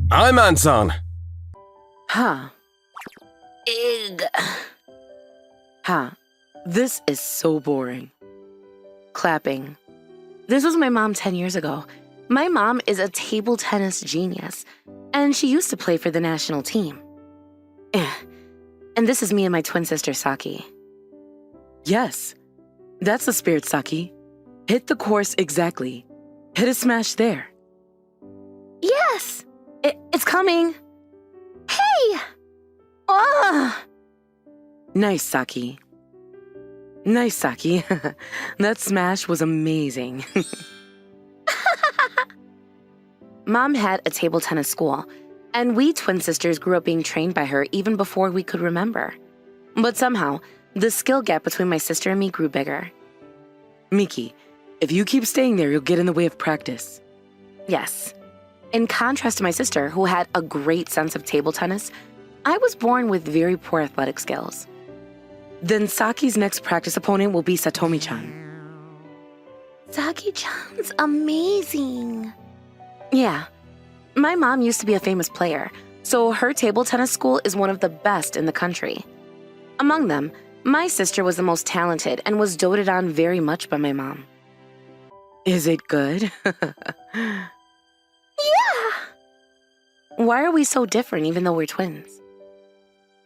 I'm Anton. Huh. Ugh. Huh. This is so boring. Clapping. This was my mom 10 years ago. My mom is a table tennis genius, and she used to play for the national team. And this is me and my twin sister, Saki. Yes, that's the spirit, Saki. Hit the course exactly. Hit a smash there. Yes! It's coming. Hey! Ah! Nice, Saki. Nice, Saki. That smash was amazing. Mom had a table tennis school, and we twin sisters grew up being trained by her even before we could remember. But somehow, the skill gap between my sister and me grew bigger. Miki, if you keep staying there, you'll get in the way of practice. Yes. In contrast to my sister, who had a great sense of table tennis, I was born with very poor athletic skills. Then Saki's next practice opponent will be Satomi-chan. Saki-chan's amazing. Yeah. My mom used to be a famous player, so her table tennis school is one of the best in the country. Among them, my sister was the most talented and was doted on very much by my mom. Is it good? Yeah! Why are we so different even though we're twins?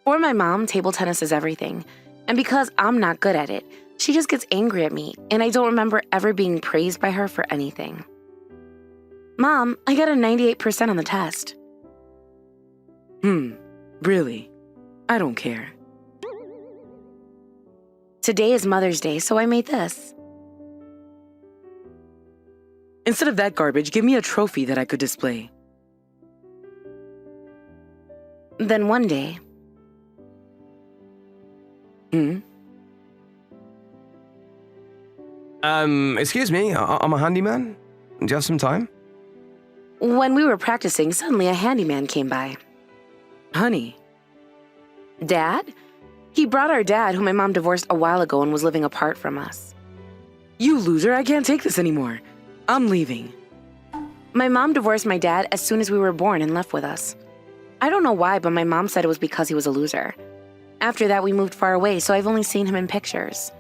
For my mom, table tennis is everything. And because I'm not good at it, she just gets angry at me, and I don't remember ever being praised by her for anything. Mom, I got a 98% on the test. Really? I don't care. Today is Mother's Day, so I made this. Instead of that garbage, give me a trophy that I could display. Then one day... Excuse me, I'm a handyman. Do you have some time? When we were practicing, suddenly a handyman came by. Honey. Dad? He brought our dad, who my mom divorced a while ago and was living apart from us. You loser, I can't take this anymore. I'm leaving. My mom divorced my dad as soon as we were born and left with us. I don't know why, but my mom said it was because he was a loser. After that, we moved far away, so I've only seen him in pictures.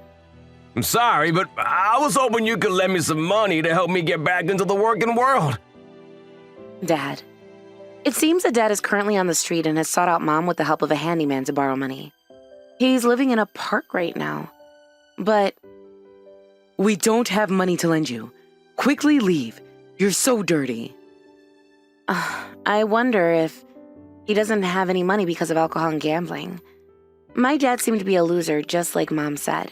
I'm sorry, but I was hoping you could lend me some money to help me get back into the working world. Dad. It seems that Dad is currently on the street and has sought out Mom with the help of a handyman to borrow money. He's living in a park right now. But... We don't have money to lend you. Quickly leave. You're so dirty. I wonder if he doesn't have any money because of alcohol and gambling. My dad seemed to be a loser, just like Mom said.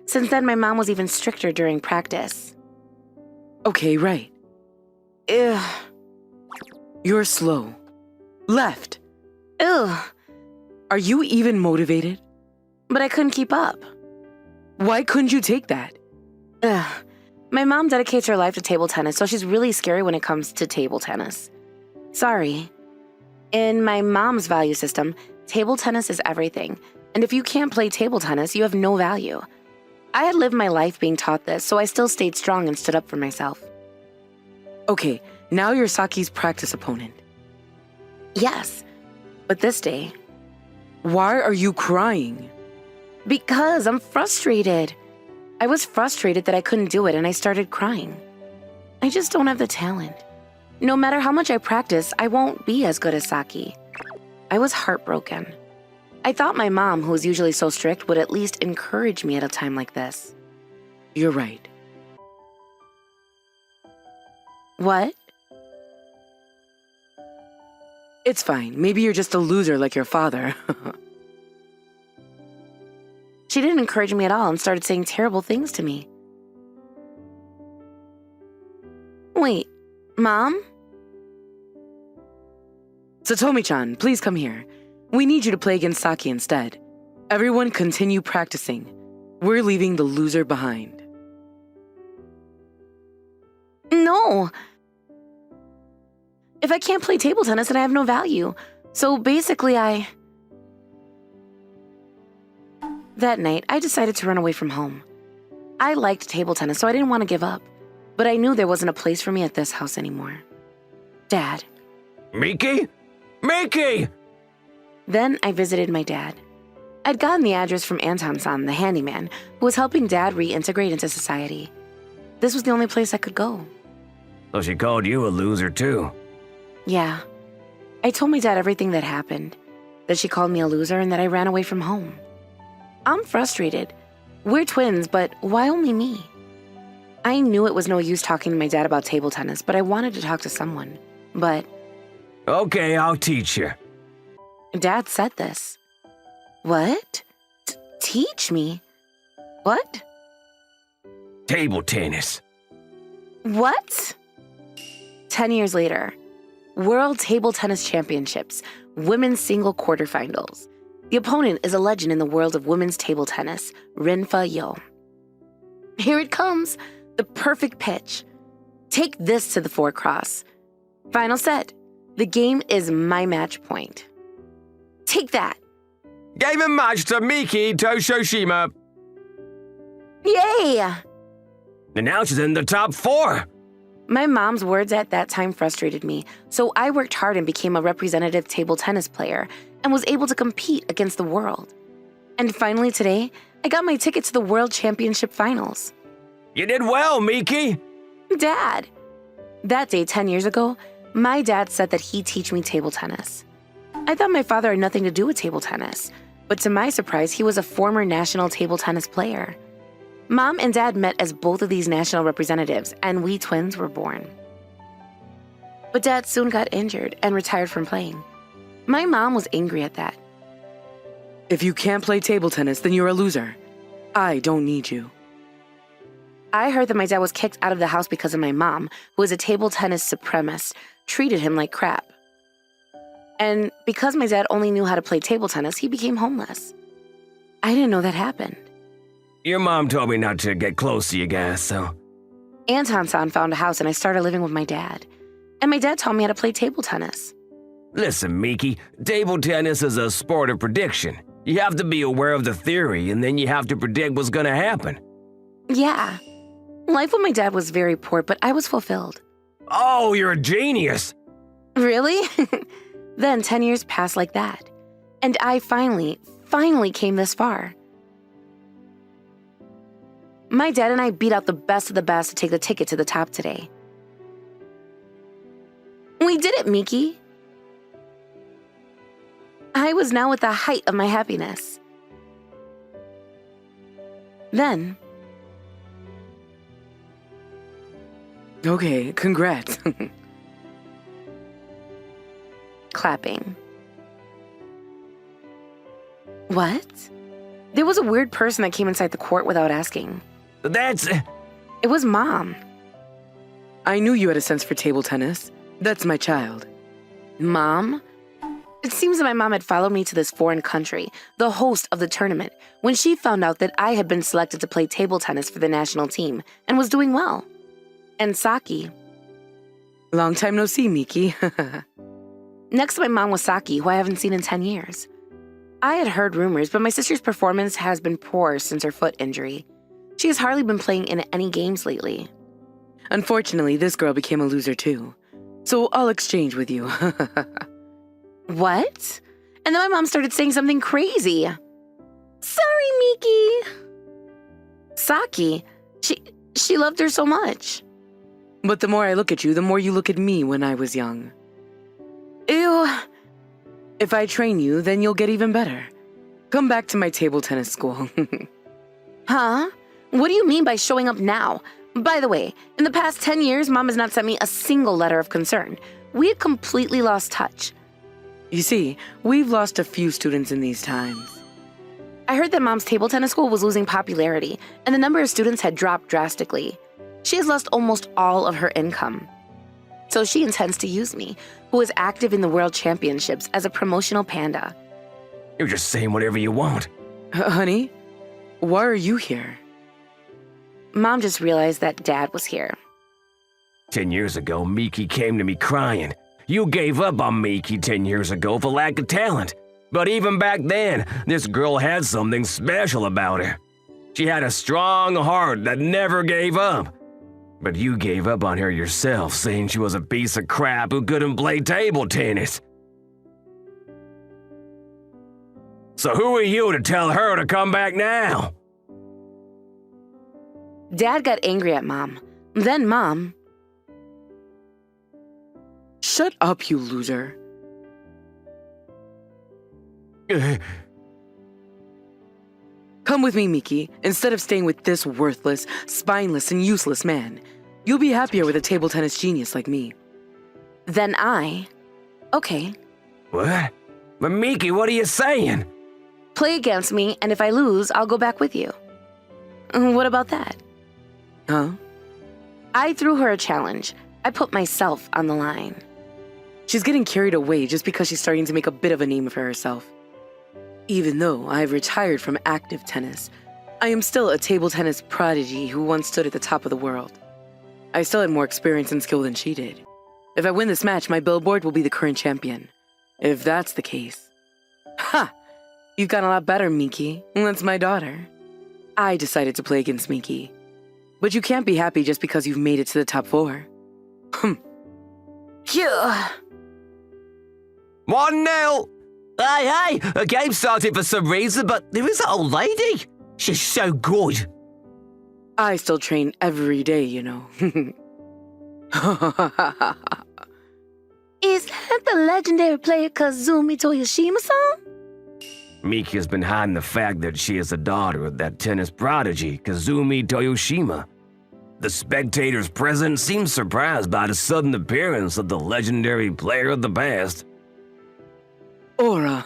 Since then, my mom was even stricter during practice. Okay, right. Ugh. You're slow. Left. Ugh. Are you even motivated? But I couldn't keep up. Why couldn't you take that? Ugh. My mom dedicates her life to table tennis, so she's really scary when it comes to table tennis. Sorry. In my mom's value system, table tennis is everything, and if you can't play table tennis, you have no value. I had lived my life being taught this, so I still stayed strong and stood up for myself. Okay, now you're Saki's practice opponent. Yes, but this day... Why are you crying? Because I'm frustrated. I was frustrated that I couldn't do it, and I started crying. I just don't have the talent. No matter how much I practice, I won't be as good as Saki. I was heartbroken. I thought my mom, who is usually so strict, would at least encourage me at a time like this. You're right. What? It's fine. Maybe you're just a loser like your father. She didn't encourage me at all and started saying terrible things to me. Wait, Mom? Satomi-chan, please come here. We need you to play against Saki instead. Everyone continue practicing. We're leaving the loser behind. No! If I can't play table tennis, then I have no value. So basically, That night, I decided to run away from home. I liked table tennis, so I didn't want to give up. But I knew there wasn't a place for me at this house anymore. Dad. Miki? Miki! Then I visited my dad. I'd gotten the address from Anton-san, the handyman, who was helping Dad reintegrate into society. This was the only place I could go. So she called you a loser too. Yeah. I told my dad everything that happened, that she called me a loser and that I ran away from home. I'm frustrated. We're twins, but why only me? I knew it was no use talking to my dad about table tennis, but I wanted to talk to someone. But... Okay, I'll teach you. Dad said this. What? Teach me? What? Table tennis. What? 10 years later, World Table Tennis Championships, Women's Single Quarterfinals. The opponent is a legend in the world of women's table tennis, Rinfa Yo. Here it comes, the perfect pitch. Take this to the four-cross. Final set. The game is my match point. Take that. Game and match to Miki Toshoshima. Yay! And now she's in the top 4. My mom's words at that time frustrated me, so I worked hard and became a representative table tennis player and was able to compete against the world. And finally today, I got my ticket to the World Championship Finals. You did well, Miki. Dad! That day 10 years ago, my dad said that he'd teach me table tennis. I thought my father had nothing to do with table tennis, but to my surprise, he was a former national table tennis player. Mom and Dad met as both of these national representatives, and we twins were born. But Dad soon got injured and retired from playing. My mom was angry at that. If you can't play table tennis, then you're a loser. I don't need you. I heard that my dad was kicked out of the house because of my mom, who was a table tennis supremacist, treated him like crap. And because my dad only knew how to play table tennis, he became homeless. I didn't know that happened. Your mom told me not to get close to you guys, so... Anton-san found a house and I started living with my dad. And my dad taught me how to play table tennis. Listen, Miki, table tennis is a sport of prediction. You have to be aware of the theory, and then you have to predict what's gonna happen. Yeah. Life with my dad was very poor, but I was fulfilled. Oh, you're a genius! Really? Then 10 years passed like that. And I finally came this far. My dad and I beat out the best of the best to take the ticket to the top today. We did it, Miki. I was now at the height of my happiness. Then... Okay, congrats. Clapping. What? There was a weird person that came inside the court without asking. That's... It was Mom. I knew you had a sense for table tennis. That's my child. Mom? It seems that my mom had followed me to this foreign country, the host of the tournament, when she found out that I had been selected to play table tennis for the national team and was doing well. And Saki. Long time no see, Miki. Next to my mom was Saki, who I haven't seen in 10 years. I had heard rumors, but my sister's performance has been poor since her foot injury. She has hardly been playing in any games lately. Unfortunately, this girl became a loser too. So I'll exchange with you. What? And then my mom started saying something crazy. Sorry, Miki. Saki, she loved her so much. But the more I look at you, the more you look at me when I was young. Ew. If I train you, then you'll get even better. Come back to my table tennis school. Huh? What do you mean by showing up now? By the way, in the past 10 years, Mom has not sent me a single letter of concern. We had completely lost touch. You see, we've lost a few students in these times. I heard that Mom's table tennis school was losing popularity, and the number of students had dropped drastically. She has lost almost all of her income. So she intends to use me, who is active in the World Championships, as a promotional panda. You're just saying whatever you want. Honey, why are you here? Mom just realized that Dad was here. 10 years ago, Miki came to me crying. You gave up on Miki 10 years ago for lack of talent. But even back then, this girl had something special about her. She had a strong heart that never gave up. But you gave up on her yourself, saying she was a piece of crap who couldn't play table tennis. So who are you to tell her to come back now? Dad got angry at Mom. Then Mom... Shut up, you loser. Come with me, Miki, instead of staying with this worthless, spineless, and useless man. You'll be happier with a table tennis genius like me. Then I... Okay. What? But Miki, what are you saying? Play against me, and if I lose, I'll go back with you. What about that? Huh? I threw her a challenge. I put myself on the line. She's getting carried away just because she's starting to make a bit of a name for herself. Even though I've retired from active tennis, I am still a table tennis prodigy who once stood at the top of the world. I still have more experience and skill than she did. If I win this match, my billboard will be the current champion. If that's the case... Ha! You've gotten a lot better, Miki. That's my daughter. I decided to play against Miki. But you can't be happy just because you've made it to the top 4. Phew. 1-0. Hey, a game started for some reason, but there is that old lady. She's so good. I still train every day, you know. Is that the legendary player Kazumi Toyoshima-san? Miki has been hiding the fact that she is the daughter of that tennis prodigy, Kazumi Toyoshima. The spectators present seemed surprised by the sudden appearance of the legendary player of the past. Ora.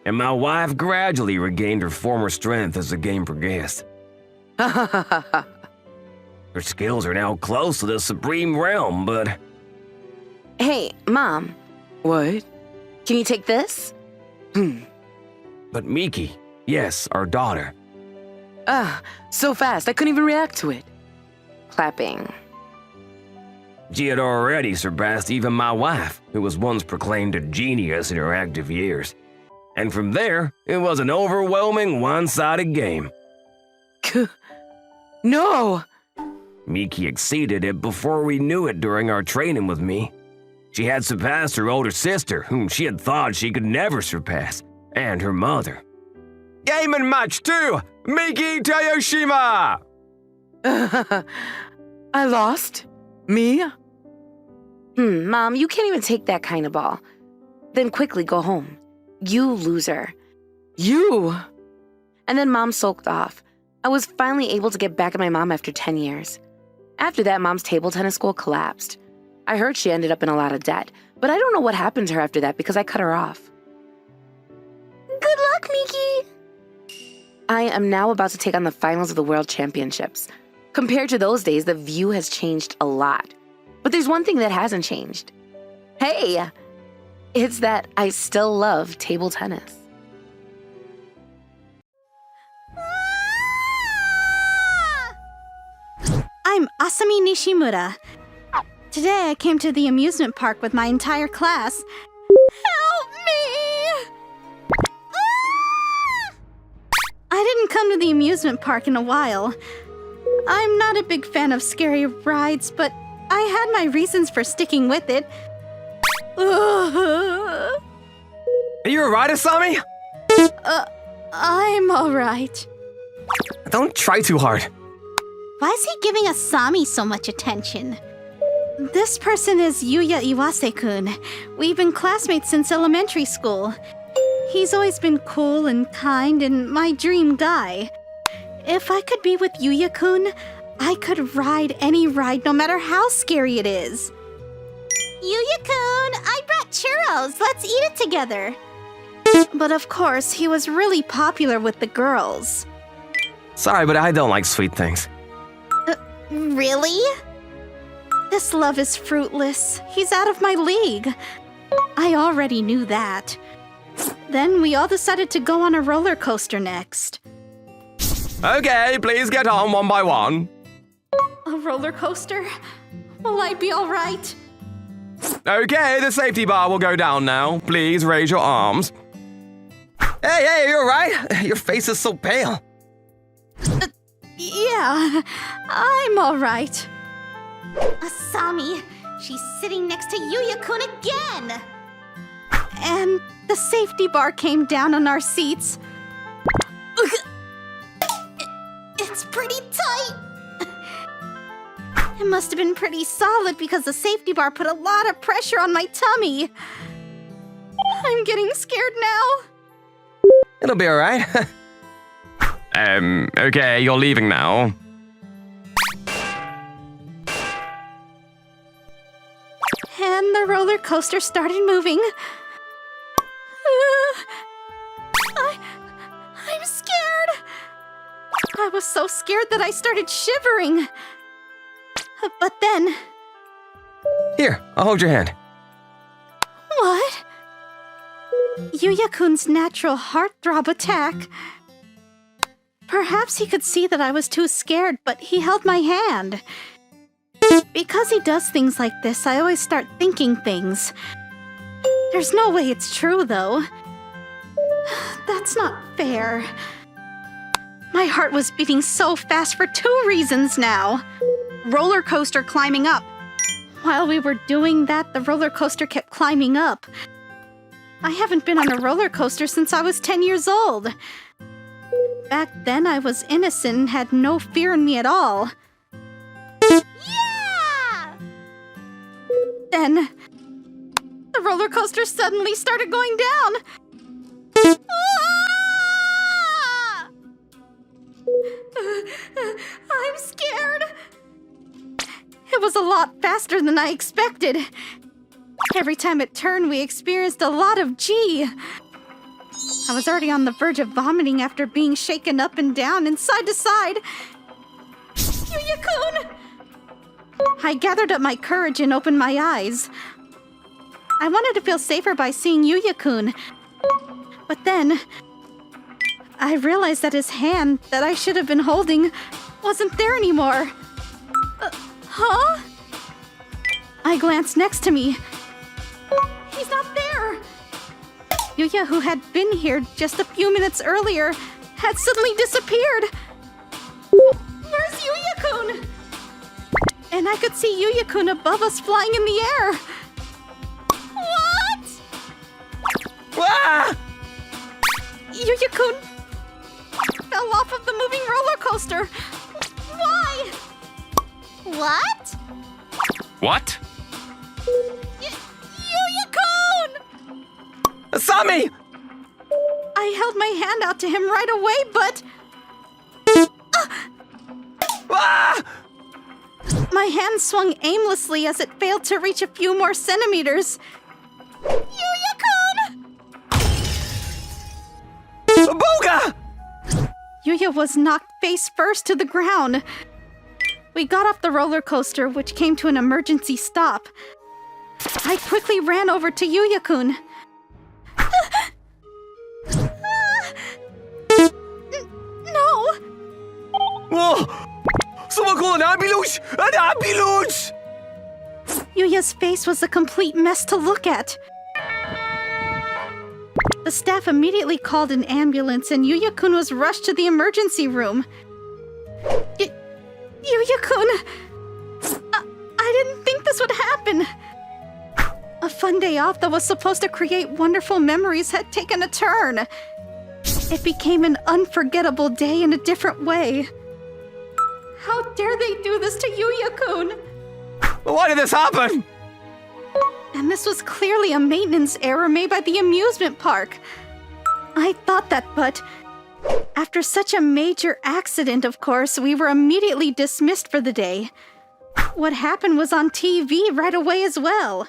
And my wife gradually regained her former strength as the game progressed. Her skills are now close to the supreme realm, but... Hey, Mom, What? can you take this? But Miki, yes, our daughter. So fast, I couldn't even react to it. Clapping. She had already surpassed even my wife, who was once proclaimed a genius in her active years. And from there, it was an overwhelming one-sided game. No! Miki exceeded it before we knew it during our training with me. She had surpassed her older sister, whom she had thought she could never surpass, and her mother. Game and match 2. Miki Toyoshima. I lost? Me? Mom, you can't even take that kind of ball. Then quickly go home. You loser. You? And then Mom sulked off. I was finally able to get back at my mom after 10 years. After that, Mom's table tennis school collapsed. I heard she ended up in a lot of debt, but I don't know what happened to her after that because I cut her off. Good luck, Miki! I am now about to take on the finals of the World Championships. Compared to those days, the view has changed a lot. But there's one thing that hasn't changed. Hey! It's that I still love table tennis. I'm Asami Nishimura. Today I came to the amusement park with my entire class. Help me! I didn't come to the amusement park in a while. I'm not a big fan of scary rides, but I had my reasons for sticking with it. Are you alright, Asami? I'm alright. Don't try too hard. Why is he giving Asami so much attention? This person is Yuya Iwase-kun. We've been classmates since elementary school. He's always been cool and kind and my dream guy. If I could be with Yuya-kun, I could ride any ride no matter how scary it is. Yuya-kun, I brought churros. Let's eat it together. But of course, he was really popular with the girls. Sorry, but I don't like sweet things. Really? This love is fruitless. He's out of my league. I already knew that. Then we all decided to go on a roller coaster next. Okay, please get on one by one. A roller coaster? Will I be all right? Okay, the safety bar will go down now. Please raise your arms. Hey, you alright? Your face is so pale. Yeah, I'm alright. Asami, she's sitting next to Yuya-kun again! And the safety bar came down on our seats. It's pretty tight. It must have been pretty solid because the safety bar put a lot of pressure on my tummy. I'm getting scared now. It'll be alright. Okay, you're leaving now. And the roller coaster started moving. I'm scared. I was so scared that I started shivering. But then... Here, I'll hold your hand. What? Yuya-kun's natural heartthrob attack. Perhaps he could see that I was too scared, but he held my hand. Because he does things like this, I always start thinking things. There's no way it's true, though. That's not fair. My heart was beating so fast for 2 reasons now. Roller coaster climbing up. While we were doing that, the roller coaster kept climbing up. I haven't been on a roller coaster since I was 10 years old. Back then, I was innocent and had no fear in me at all. Yeah! Then, the roller coaster suddenly started going down. Ah! I'm scared. It was a lot faster than I expected. Every time it turned, we experienced a lot of G. I was already on the verge of vomiting after being shaken up and down and side to side. Yuya-kun! I gathered up my courage and opened my eyes. I wanted to feel safer by seeing Yuya-kun. But then, I realized that his hand that I should have been holding wasn't there anymore. Huh? I glanced next to me. He's not there! Yuya, who had been here just a few minutes earlier, had suddenly disappeared. Where's Yuya-kun? And I could see Yuya-kun above us flying in the air. What? Ah! Yuya-kun fell off of the moving roller coaster. Why? What? What? Yuya-kun! Asami! I held my hand out to him right away, but... Ah! My hand swung aimlessly as it failed to reach a few more centimeters. Yuya-kun! Booga! Yuya was knocked face first to the ground. We got off the roller coaster, which came to an emergency stop. I quickly ran over to Yuya-kun. No! Whoa! Someone call an ambulance! An ambulance! Yuya's face was a complete mess to look at. The staff immediately called an ambulance and Yuya-kun was rushed to the emergency room. Yuya-kun! I didn't think this would happen. A fun day off that was supposed to create wonderful memories had taken a turn. It became an unforgettable day in a different way. How dare they do this to Yuya-kun? Why did this happen? And this was clearly a maintenance error made by the amusement park. I thought that, but after such a major accident, of course, we were immediately dismissed for the day. What happened was on TV right away as well.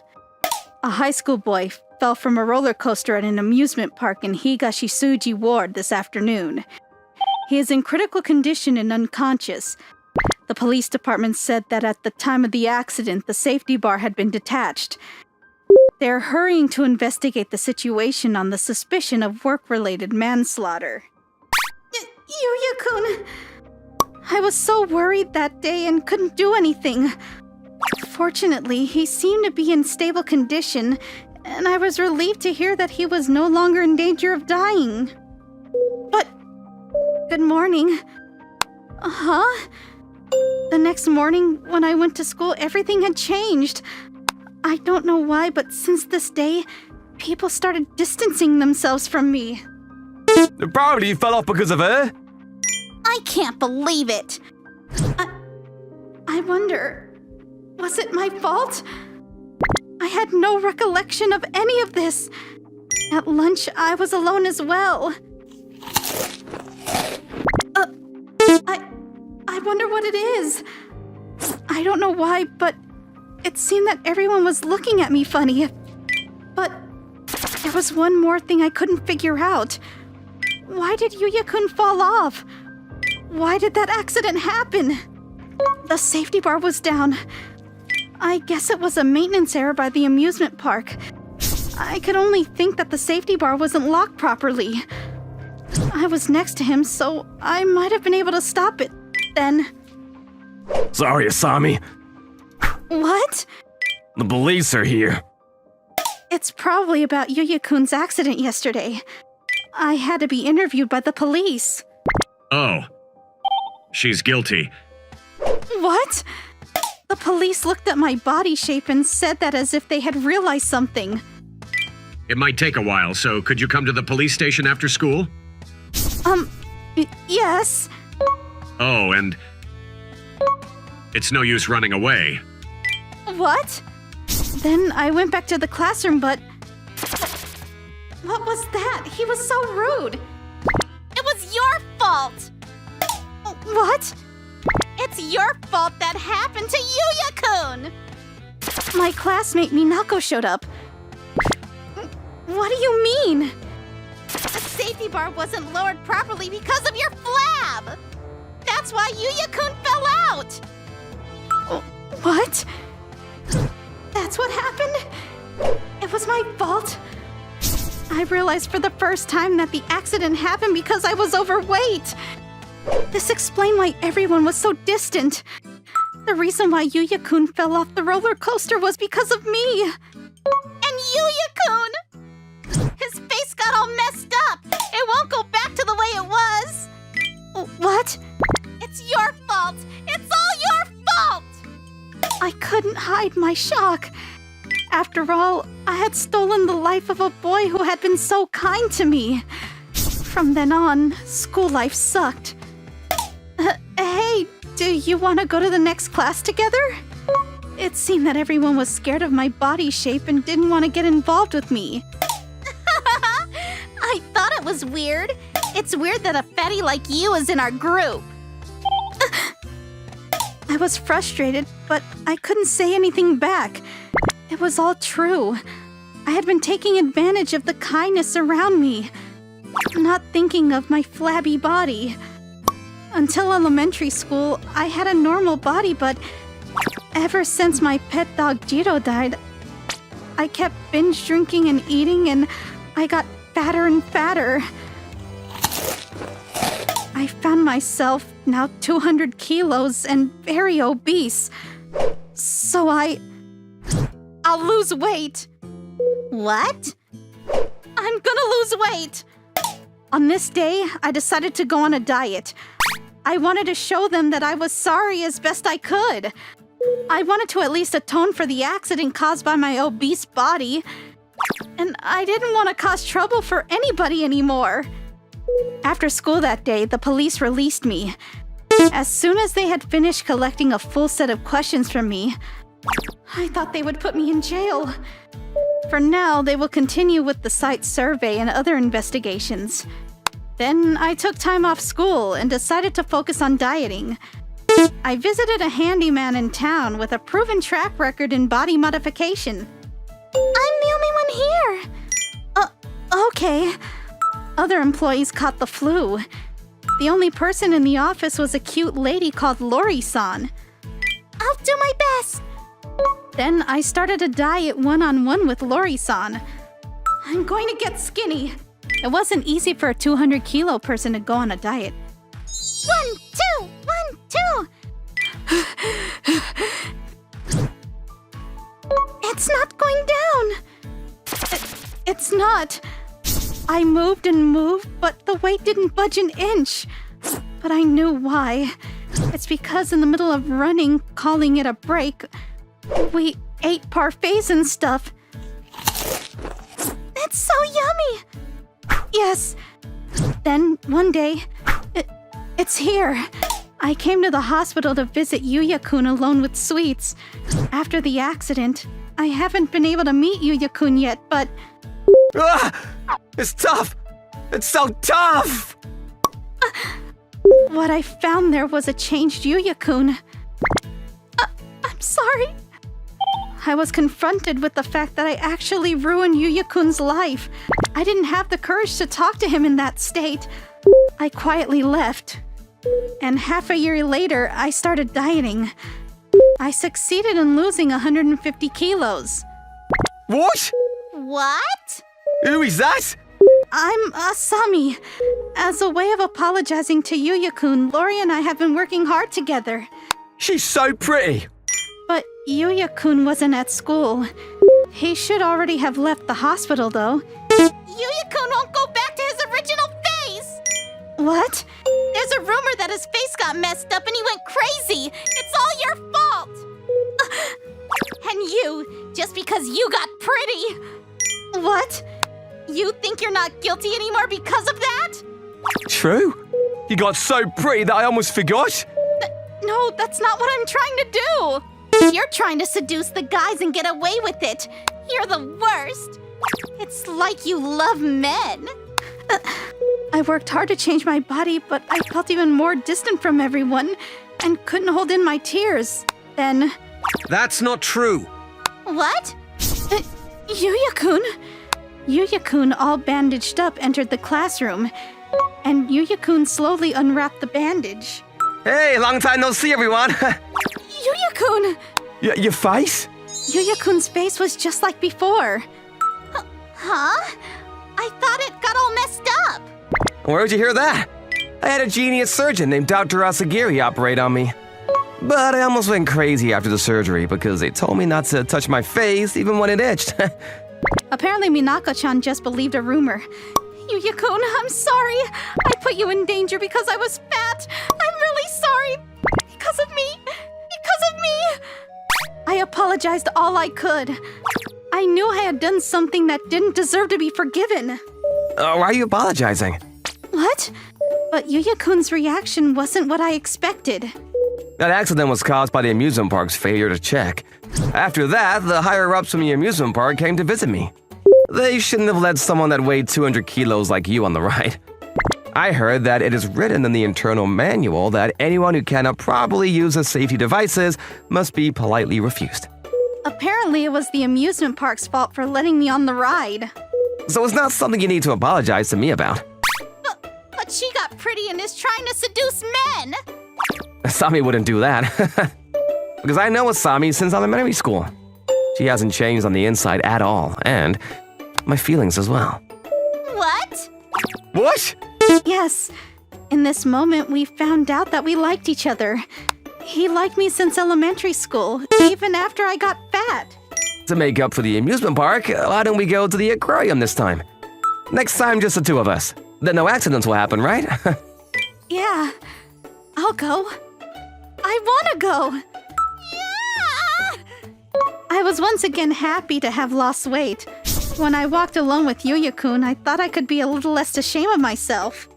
A high school boy fell from a roller coaster at an amusement park in Higashisuji Ward this afternoon. He is in critical condition and unconscious. The police department said that at the time of the accident, the safety bar had been detached. They're hurrying to investigate the situation on the suspicion of work-related manslaughter. Yuya-kun! I was so worried that day and couldn't do anything. Fortunately, he seemed to be in stable condition, and I was relieved to hear that he was no longer in danger of dying. But... Good morning. Huh? The next morning, when I went to school, everything had changed. I don't know why, but since this day, people started distancing themselves from me. Probably you fell off because of her. I can't believe it. I wonder, was it my fault? I had no recollection of any of this. At lunch, I was alone as well. I wonder what it is. I don't know why, but it seemed that everyone was looking at me funny. But there was one more thing I couldn't figure out. Why did Yuya-kun fall off? Why did that accident happen? The safety bar was down. I guess it was a maintenance error by the amusement park. I could only think that the safety bar wasn't locked properly. I was next to him, so I might have been able to stop it then. Sorry, Asami. What? The police are here. It's probably about Yuya-kun's accident yesterday. I had to be interviewed by the police. Oh. She's guilty. What? The police looked at my body shape and said that as if they had realized something. It might take a while, so could you come to the police station after school? Yes. Oh, and it's no use running away. What? Then I went back to the classroom, but... What was that? He was so rude. It was your fault! What? It's your fault that happened to Yuya-kun! My classmate Minako showed up. What do you mean? The safety bar wasn't lowered properly because of your flab! That's why Yuya-kun fell out! What? That's what happened? It was my fault? I realized for the first time that the accident happened because I was overweight. This explained why everyone was so distant. The reason why Yuya-kun fell off the roller coaster was because of me. And Yuya-kun! His face got all messed up! It won't go back to the way it was! What? It's your fault! It's all your fault! I couldn't hide my shock. After all, I had stolen the life of a boy who had been so kind to me. From then on, school life sucked. Hey, do you want to go to the next class together? It seemed that everyone was scared of my body shape and didn't want to get involved with me. I thought it was weird. It's weird that a fatty like you is in our group. I was frustrated, but I couldn't say anything back. It was all true. I had been taking advantage of the kindness around me, not thinking of my flabby body. Until elementary school, I had a normal body, but ever since my pet dog Jiro died, I kept binge drinking and eating, and I got fatter and fatter. I found myself now 200 kilos and very obese. So I'll lose weight. What? I'm gonna lose weight. On this day, I decided to go on a diet. I wanted to show them that I was sorry as best I could. I wanted to at least atone for the accident caused by my obese body. And I didn't want to cause trouble for anybody anymore. After school that day, the police released me. As soon as they had finished collecting a full set of questions from me, I thought they would put me in jail. For now, they will continue with the site survey and other investigations. Then I took time off school and decided to focus on dieting. I visited a handyman in town with a proven track record in body modification. I'm the only one here. Okay. Other employees caught the flu. The only person in the office was a cute lady called Lori-san. I'll do my best. Then I started a diet one-on-one with Lori-san. I'm going to get skinny. It wasn't easy for a 200-kilo person to go on a diet. 1, 2, 1, 2. It's not going down. It's not. I moved and moved, but the weight didn't budge an inch. But I knew why. It's because in the middle of running, calling it a break, we ate parfaits and stuff. It's so yummy! Yes. Then, one day, it's here. I came to the hospital to visit Yuya-kun alone with sweets. After the accident, I haven't been able to meet Yuya-kun yet, but... It's tough! It's so tough! What I found there was a changed Yuya-kun. I'm sorry. I was confronted with the fact that I actually ruined Yuya-kun's life. I didn't have the courage to talk to him in that state. I quietly left. And half a year later, I started dieting. I succeeded in losing 150 kilos. What? What? Who is that? I'm Asami. As a way of apologizing to Yuya-kun, Lori and I have been working hard together. She's so pretty. But Yuya-kun wasn't at school. He should already have left the hospital, though. Yuya-kun won't go back to his original face! What? There's a rumor that his face got messed up and he went crazy. It's all your fault! And you, just because you got pretty. What? You think you're not guilty anymore because of that? True. You got so pretty that I almost forgot. No, that's not what I'm trying to do. You're trying to seduce the guys and get away with it. You're the worst. It's like you love men. I worked hard to change my body, but I felt even more distant from everyone and couldn't hold in my tears. Then... That's not true. What? Yuya-kun? Yuya-kun, all bandaged up, entered the classroom, and Yuya-kun slowly unwrapped the bandage. Hey, long time no see, everyone. Yuya-kun! Your face? Yuya-kun's face was just like before. Huh? I thought it got all messed up. Where'd you hear that? I had a genius surgeon named Dr. Asagiri operate on me. But I almost went crazy after the surgery because they told me not to touch my face even when it itched. Apparently Minako-chan just believed a rumor. Yuya-kun, I'm sorry. I put you in danger because I was fat. I'm really sorry. Because of me. Because of me. I apologized all I could. I knew I had done something that didn't deserve to be forgiven. Why are you apologizing? What? But Yuya-kun's reaction wasn't what I expected. That accident was caused by the amusement park's failure to check. After that, the higher-ups from the amusement park came to visit me. They shouldn't have let someone that weighed 200 kilos like you on the ride. I heard that it is written in the internal manual that anyone who cannot properly use the safety devices must be politely refused. Apparently it was the amusement park's fault for letting me on the ride. So it's not something you need to apologize to me about. But she got pretty and is trying to seduce men. Asami wouldn't do that. Because I know Asami since elementary school. She hasn't changed on the inside at all, and my feelings as well. What? What? Yes. In this moment, we found out that we liked each other. He liked me since elementary school, even after I got fat. To make up for the amusement park, why don't we go to the aquarium this time? Next time, just the two of us. Then no accidents will happen, right? Yeah, I'll go. I want to go. Yeah! I was once again happy to have lost weight. When I walked alone with Yuya-kun, I thought I could be a little less ashamed of myself.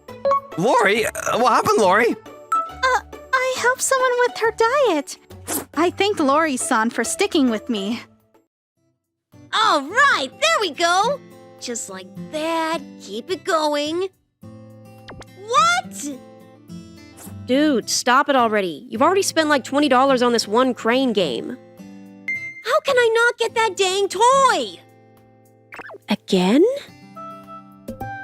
Lori? What happened, Lori? I helped someone with her diet. I thanked Lori-san for sticking with me. All right, there we go. Just like that. Keep it going. What? Dude, stop it already. You've already spent like $20 on this one crane game. How can I not get that dang toy? Again?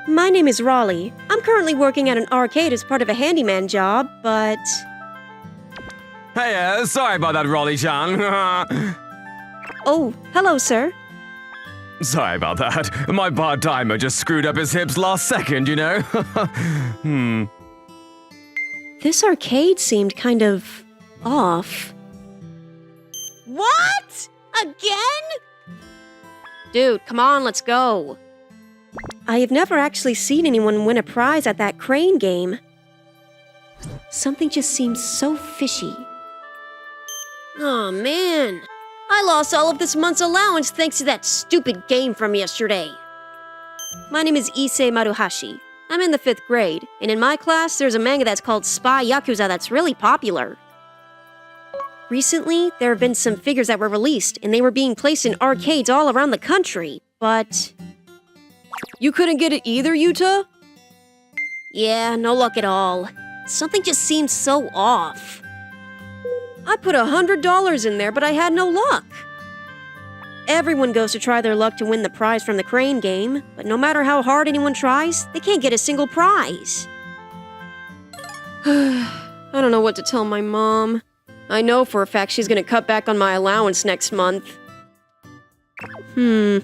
My name is Raleigh. I'm currently working at an arcade as part of a handyman job, but... Hey, sorry about that, Raleigh-chan. Oh, hello, sir. Sorry about that. My part-timer just screwed up his hips last second, you know? This arcade seemed kind of... off. What? Again? Dude, come on, let's go. I have never actually seen anyone win a prize at that crane game. Something just seems so fishy. Aw, man. I lost all of this month's allowance thanks to that stupid game from yesterday. My name is Issei Maruhashi. I'm in the 5th grade, and in my class, there's a manga that's called Spy Yakuza that's really popular. Recently, there have been some figures that were released, and they were being placed in arcades all around the country, but... You couldn't get it either, Yuta? Yeah, no luck at all. Something just seems so off. I put $100 in there, but I had no luck. Everyone goes to try their luck to win the prize from the crane game, but no matter how hard anyone tries, they can't get a single prize. I don't know what to tell my mom. I know for a fact she's gonna cut back on my allowance next month. Then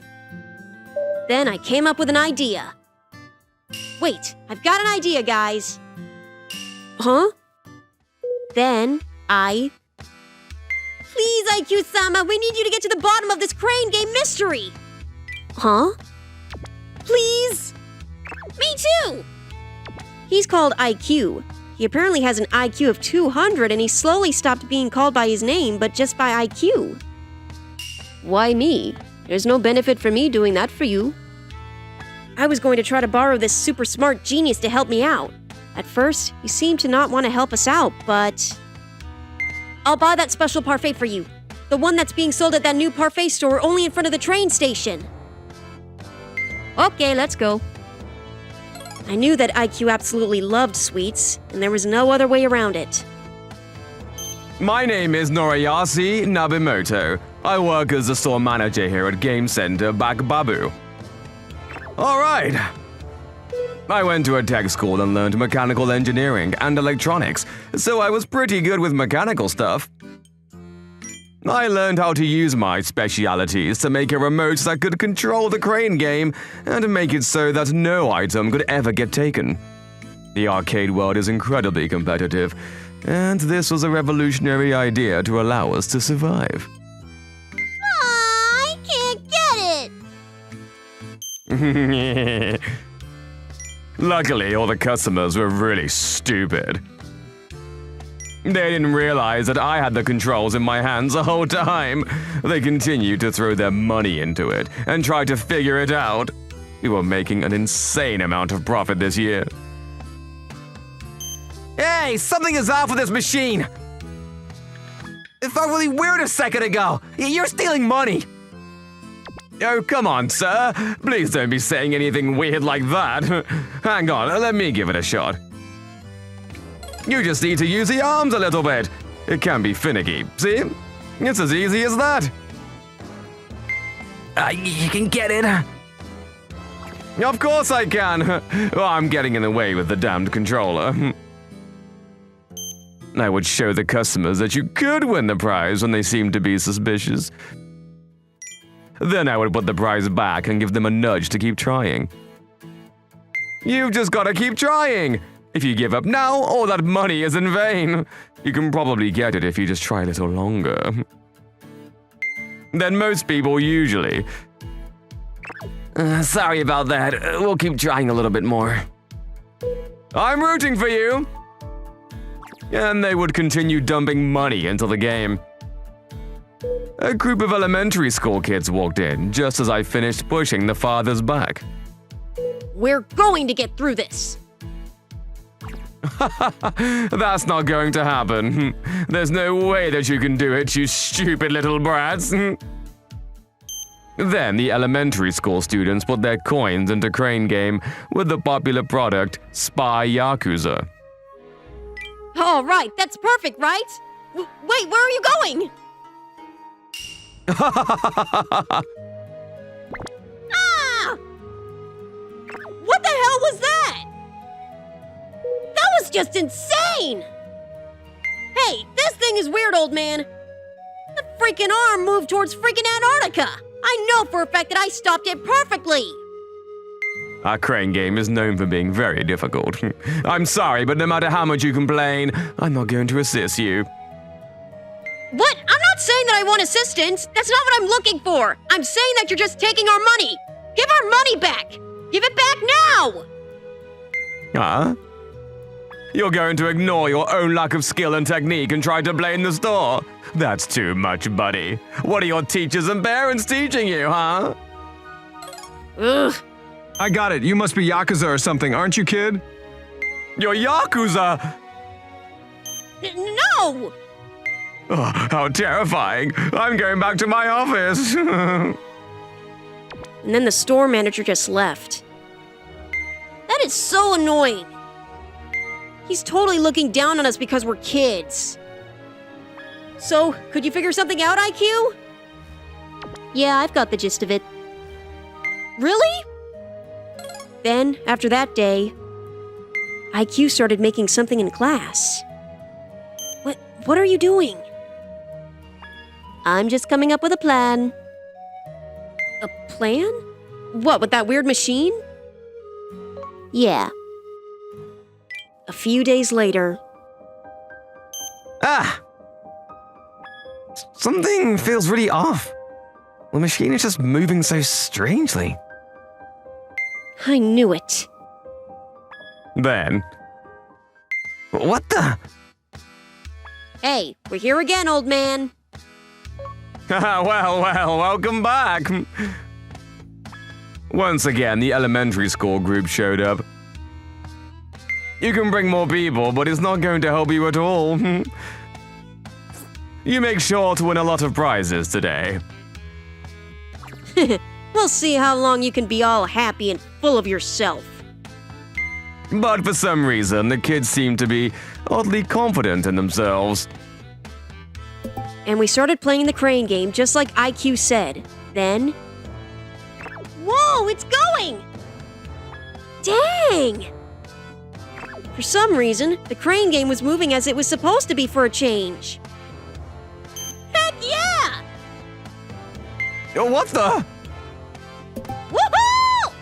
I came up with an idea. Wait, I've got an idea, guys. Huh? Then Please, IQ-sama, we need you to get to the bottom of this crane game mystery! Huh? Please? Me too! He's called IQ. He apparently has an IQ of 200 and he slowly stopped being called by his name, but just by IQ. Why me? There's no benefit for me doing that for you. I was going to try to borrow this super smart genius to help me out. At first, he seemed to not want to help us out, but... I'll buy that special parfait for you. The one that's being sold at that new parfait store only in front of the train station. Okay, let's go. I knew that IQ absolutely loved sweets, and there was no other way around it. My name is Noriyasu Nabimoto. I work as the store manager here at Game Center Bakubabu. Alright. I went to a tech school and learned mechanical engineering and electronics, so I was pretty good with mechanical stuff. I learned how to use my specialities to make a remote that could control the crane game and make it so that no item could ever get taken. The arcade world is incredibly competitive, and this was a revolutionary idea to allow us to survive. I can't get it! Luckily, all the customers were really stupid. They didn't realize that I had the controls in my hands the whole time. They continued to throw their money into it and try to figure it out. We were making an insane amount of profit this year. Hey, something is off with this machine! It felt really weird a second ago. You're stealing money! Oh, come on, sir. Please don't be saying anything weird like that. Hang on, let me give it a shot. You just need to use the arms a little bit. It can be finicky, see? It's as easy as that. You can get it. Of course I can. Well, I'm getting in the way with the damned controller. I would show the customers that you could win the prize when they seemed to be suspicious. Then I would put the prize back and give them a nudge to keep trying. You've just got to keep trying! If you give up now, all that money is in vain. You can probably get it if you just try a little longer. Than most people usually. Sorry about that. We'll keep trying a little bit more. I'm rooting for you! And they would continue dumping money into the game. A group of elementary school kids walked in just as I finished pushing the fathers back. We're going to get through this. That's not going to happen. There's no way that you can do it, you stupid little brats. Then the elementary school students put their coins into Crane Game with the popular product Spy Yakuza. All right, that's perfect, right? Wait, where are you going? Ah! What the hell was that? That was just insane! Hey, this thing is weird, old man. The freaking arm moved towards freaking Antarctica. I know for a fact that I stopped it perfectly. Our Crane Game is known for being very difficult. I'm sorry, but no matter how much you complain, I'm not going to assist you. What? I'm not saying that I want assistance. That's not what I'm looking for. I'm saying that you're just taking our money. Give our money back. Give it back now. Huh? You're going to ignore your own lack of skill and technique and try to blame the store? That's too much, buddy. What are your teachers and parents teaching you, huh? Ugh. I got it. You must be Yakuza or something, aren't you, kid? You're Yakuza! No! Oh, how terrifying. I'm going back to my office. And then the store manager just left. That is so annoying. He's totally looking down on us because we're kids. So, could you figure something out, IQ? Yeah, I've got the gist of it. Really? Then, after that day, IQ started making something in class. What are you doing? I'm just coming up with a plan. A plan? What, with that weird machine? Yeah. A few days later. Ah! Something feels really off. The machine is just moving so strangely. I knew it. Then... What the? Hey, we're here again, old man. well, welcome back. Once again, the elementary school group showed up. You can bring more people, but it's not going to help you at all. You make sure to win a lot of prizes today. We'll see how long you can be all happy and full of yourself. But for some reason, the kids seem to be oddly confident in themselves. And we started playing the crane game just like IQ said. Then... Whoa, it's going! Dang! For some reason, the crane game was moving as it was supposed to be for a change. Heck yeah! What the? Woohoo!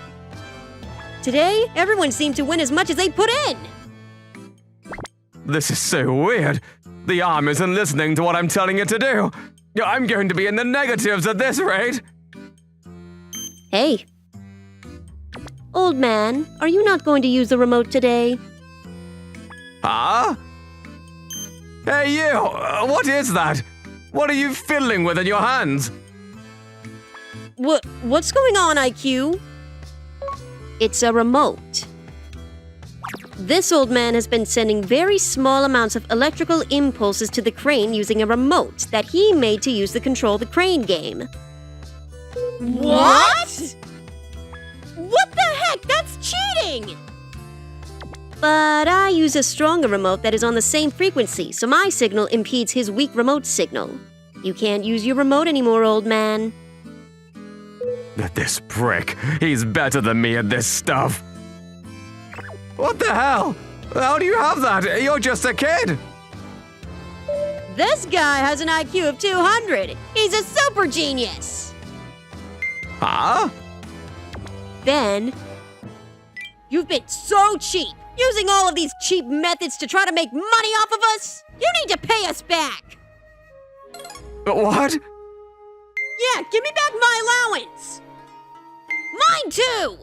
Today, everyone seemed to win as much as they put in. This is so weird. The arm isn't listening to what I'm telling it to do. I'm going to be in the negatives at this rate. Hey. Old man, are you not going to use the remote today? Huh? Hey you, what is that? What are you fiddling with in your hands? What's going on, IQ? It's a remote. This old man has been sending very small amounts of electrical impulses to the crane using a remote that he made to use to control the crane game. What? What the heck? That's cheating! But I use a stronger remote that is on the same frequency, so my signal impedes his weak remote signal. You can't use your remote anymore, old man. This prick, he's better than me at this stuff. What the hell? How do you have that? You're just a kid. This guy has an IQ of 200. He's a super genius. Huh? Then, you've been so cheap, using all of these cheap methods to try to make money off of us. You need to pay us back. What? Yeah, give me back my allowance. Mine too.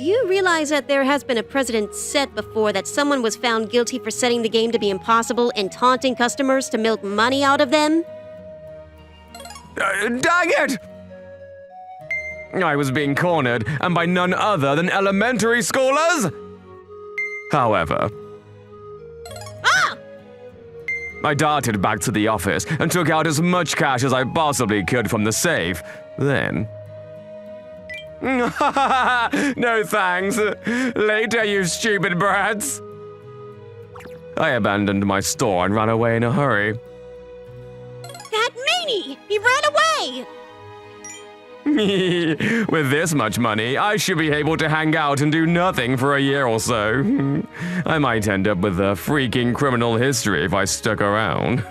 You realize that there has been a precedent set before that someone was found guilty for setting the game to be impossible and taunting customers to milk money out of them? Dang it! I was being cornered, and by none other than elementary schoolers! However... I darted back to the office and took out as much cash as I possibly could from the safe. Then... No thanks. Later, you stupid brats. I abandoned my store and ran away in a hurry. That meanie! He ran away! With this much money, I should be able to hang out and do nothing for a year or so. I might end up with a freaking criminal history if I stuck around.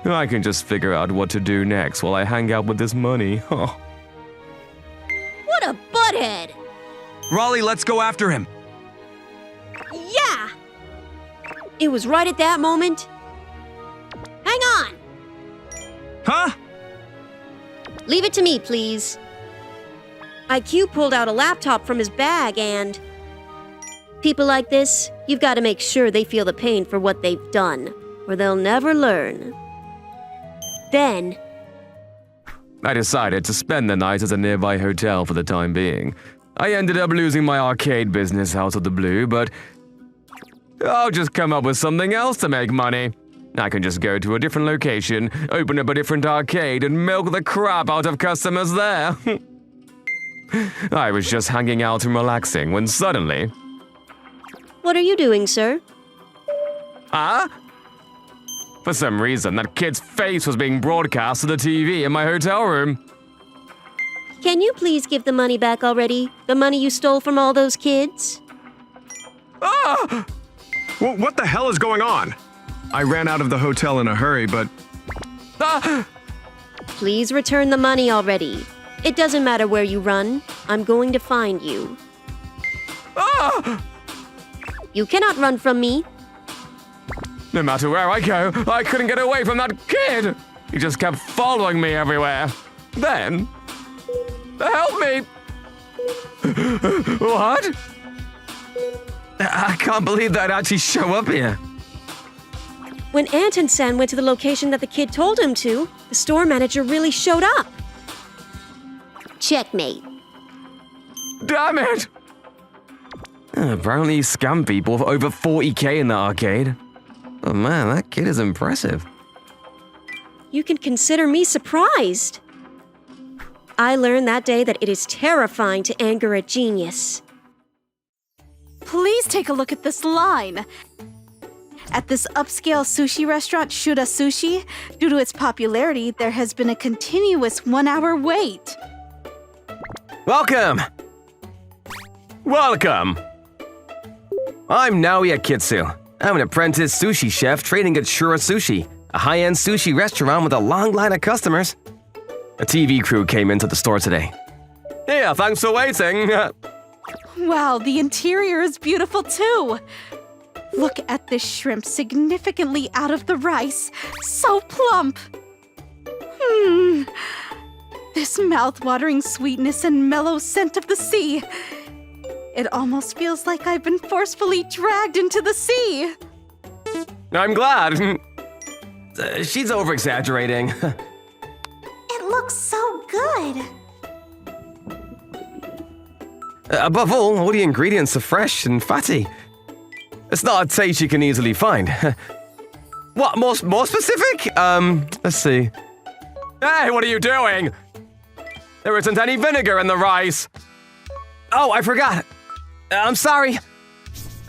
I can just figure out what to do next while I hang out with this money. What a butthead! Raleigh, let's go after him. Yeah! It was right at that moment. Hang on! Huh? Leave it to me, please. IQ pulled out a laptop from his bag and... People like this, you've got to make sure they feel the pain for what they've done, or they'll never learn. Then, I decided to spend the night at a nearby hotel for the time being. I ended up losing my arcade business out of the blue, but I'll just come up with something else to make money. I can just go to a different location, open up a different arcade, and milk the crap out of customers there. I was just hanging out and relaxing when suddenly... what are you doing, sir? Huh? For some reason, that kid's face was being broadcast to the TV in my hotel room. Can you please give the money back already? The money you stole from all those kids? Ah! What the hell is going on? I ran out of the hotel in a hurry, but... Ah! Please return the money already. It doesn't matter where you run. I'm going to find you. Ah! You cannot run from me. No matter where I go, I couldn't get away from that kid. He just kept following me everywhere. Then... help me! What? I can't believe that I'd actually show up here. When Anton-san went to the location that the kid told him to, the store manager really showed up. Checkmate. Damn it! Apparently he scammed people for over 40k in the arcade. Oh man, that kid is impressive. You can consider me surprised. I learned that day that it is terrifying to anger a genius. Please take a look at this line. At this upscale sushi restaurant, Shura Sushi, due to its popularity, there has been a continuous 1-hour wait. Welcome! Welcome! I'm Naoya Kitsu. I'm an apprentice sushi chef training at Shura Sushi, a high-end sushi restaurant with a long line of customers. A TV crew came into the store today. Yeah, thanks for waiting. Wow, the interior is beautiful too. Look at this shrimp significantly out of the rice. So plump. This mouth-watering sweetness and mellow scent of the sea. It almost feels like I've been forcefully dragged into the sea. I'm glad. She's over-exaggerating. It looks so good. Above all the ingredients are fresh and fatty. It's not a taste you can easily find. What, more specific? Let's see. Hey, what are you doing? There isn't any vinegar in the rice. Oh, I forgot. I'm sorry.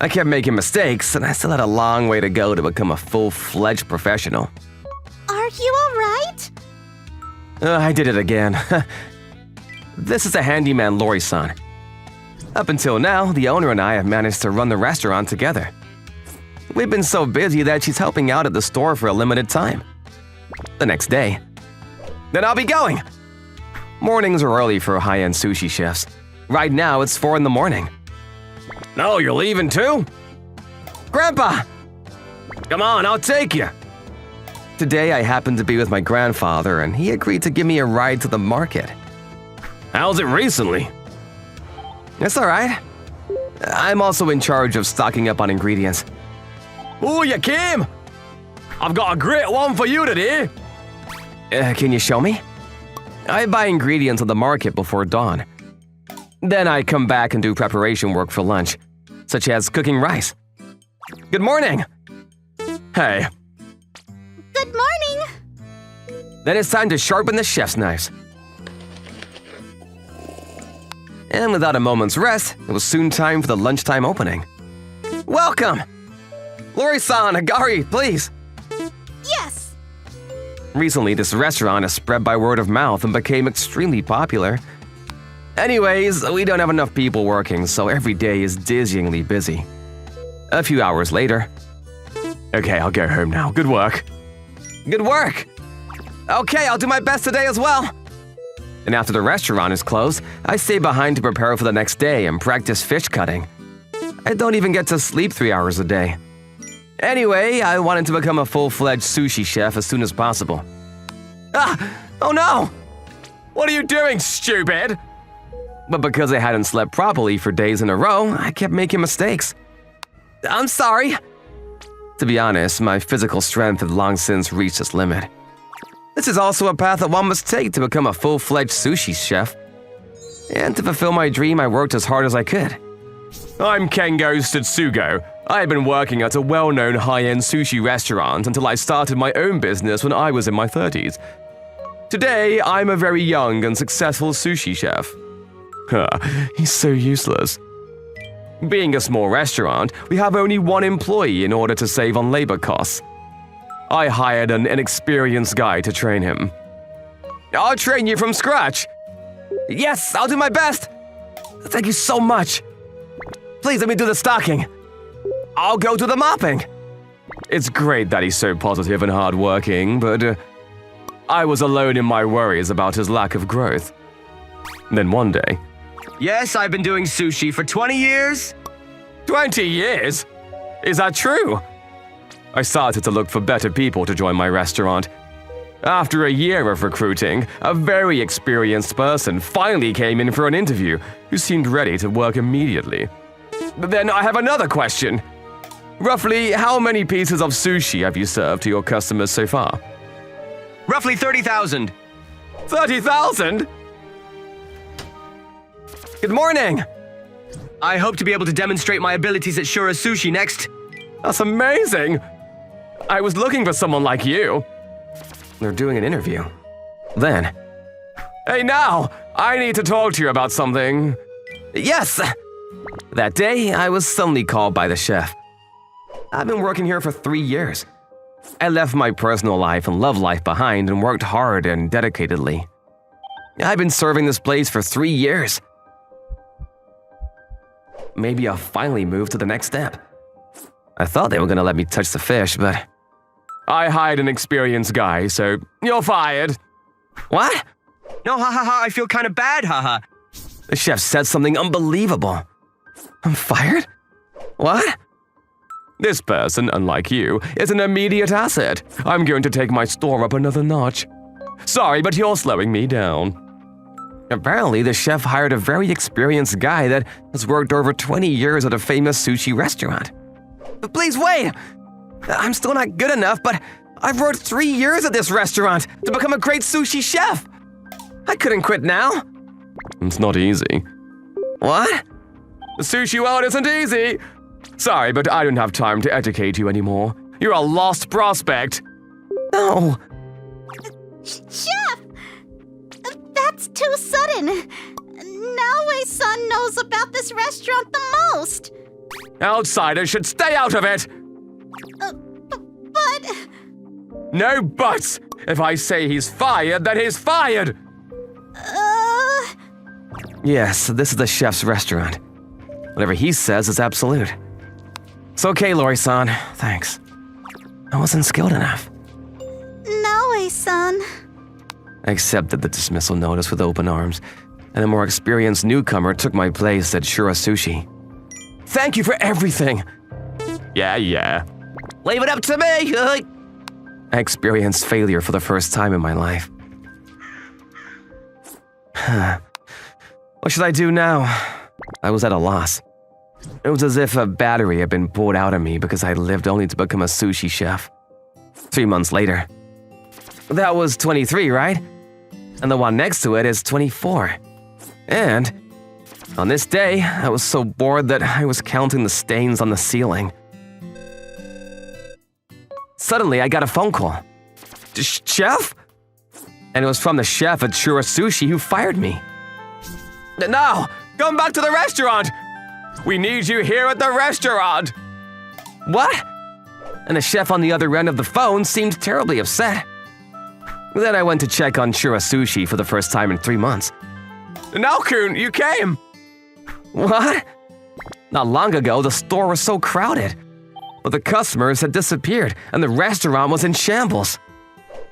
I kept making mistakes, and I still had a long way to go to become a full-fledged professional. Are you alright? I did it again. This is a handyman, Lori-san. Up until now, the owner and I have managed to run the restaurant together. We've been so busy that she's helping out at the store for a limited time. The next day. Then I'll be going! Mornings are early for high-end sushi chefs. Right now, it's 4 in the morning. No, you're leaving too? Grandpa! Come on, I'll take you! Today, I happened to be with my grandfather, and he agreed to give me a ride to the market. How's it recently? It's alright. I'm also in charge of stocking up on ingredients. Ooh, you came! I've got a great one for you today! Can you show me? I buy ingredients on the market before dawn. Then I come back and do preparation work for lunch, such as cooking rice. Good morning! Hey. Good morning. Then it's time to sharpen the chef's knives. And without a moment's rest, it was soon time for the lunchtime opening. Welcome! Lori-san, Agari, please! Yes. Recently, this restaurant has spread by word of mouth and became extremely popular. Anyways, we don't have enough people working, so every day is dizzyingly busy. A few hours later... Okay, I'll go home now. Good work. Good work! Okay, I'll do my best today as well. And after the restaurant is closed, I stay behind to prepare for the next day and practice fish cutting. I don't even get to sleep 3 hours a day. Anyway, I wanted to become a full-fledged sushi chef as soon as possible. Ah! Oh no! What are you doing, stupid? But because I hadn't slept properly for days in a row, I kept making mistakes. I'm sorry. To be honest, my physical strength had long since reached its limit. This is also a path that one must take to become a full-fledged sushi chef. And to fulfill my dream, I worked as hard as I could. I'm Kengo Satsugo. I had been working at a well-known high-end sushi restaurant until I started my own business when I was in my 30s. Today, I'm a very young and successful sushi chef. He's so useless. Being a small restaurant, we have only one employee in order to save on labor costs. I hired an inexperienced guy to train him. I'll train you from scratch. Yes, I'll do my best. Thank you so much. Please let me do the stocking. I'll go do the mopping. It's great that he's so positive and hardworking, but I was alone in my worries about his lack of growth. Then one day... Yes, I've been doing sushi for 20 years. 20 years? Is that true? I started to look for better people to join my restaurant. After a year of recruiting, a very experienced person finally came in for an interview who seemed ready to work immediately. But then I have another question. Roughly, how many pieces of sushi have you served to your customers so far? Roughly 30,000. 30,000? Good morning! I hope to be able to demonstrate my abilities at Shura Sushi next. That's amazing! I was looking for someone like you. They're doing an interview. Then... Hey now! I need to talk to you about something. Yes! That day, I was suddenly called by the chef. I've been working here for 3 years. I left my personal life and love life behind and worked hard and dedicatedly. I've been serving this place for 3 years. Maybe I'll finally move to the next step. I thought they were gonna let me touch the fish, but... I hired an experienced guy, so you're fired. What? No, I feel kind of bad, haha. The chef said something unbelievable. I'm fired? What? This person, unlike you, is an immediate asset. I'm going to take my store up another notch. Sorry, but you're slowing me down. Apparently, the chef hired a very experienced guy that has worked over 20 years at a famous sushi restaurant. But please wait! I'm still not good enough, but I've worked 3 years at this restaurant to become a great sushi chef. I couldn't quit now. It's not easy. What? The sushi world isn't easy. Sorry, but I don't have time to educate you anymore. You're a lost prospect. No. Chef! That's too sudden. Naoe-san knows about this restaurant the most. Outsiders should stay out of it. But... No buts. If I say he's fired, then he's fired. Yes, this is the chef's restaurant. Whatever he says is absolute. It's okay, Lori-san. Thanks. I wasn't skilled enough. Naoe-san. I accepted the dismissal notice with open arms, and a more experienced newcomer took my place at Shura Sushi. Thank you for everything! Yeah. Leave it up to me! I experienced failure for the first time in my life. What should I do now? I was at a loss. It was as if a battery had been pulled out of me because I lived only to become a sushi chef. 3 months later. That was 23, right? And the one next to it is 24. And on this day, I was so bored that I was counting the stains on the ceiling. Suddenly, I got a phone call. Chef? And it was from the chef at Shura Sushi who fired me. No! Come back to the restaurant! We need you here at the restaurant! What? And the chef on the other end of the phone seemed terribly upset. Then I went to check on Shura Sushi for the first time in 3 months. Naokun, you came! What? Not long ago, the store was so crowded. But the customers had disappeared, and the restaurant was in shambles.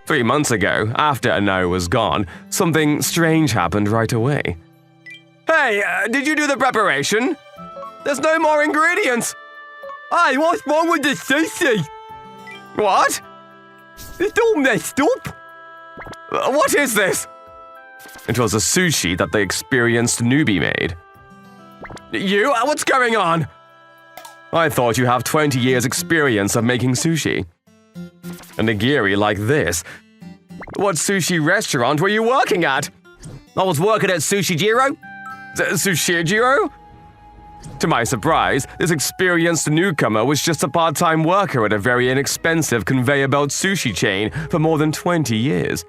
3 months ago, after Ano was gone, something strange happened right away. Hey, did you do the preparation? There's no more ingredients! Hey, what's wrong with the sushi? What? It's all messed up! What is this? It was a sushi that the experienced newbie made. You? What's going on? I thought you have 20 years experience of making sushi. A nigiri like this? What sushi restaurant were you working at? I was working at Sushi Jiro. Sushijiro? To my surprise, this experienced newcomer was just a part-time worker at a very inexpensive conveyor belt sushi chain for more than 20 years.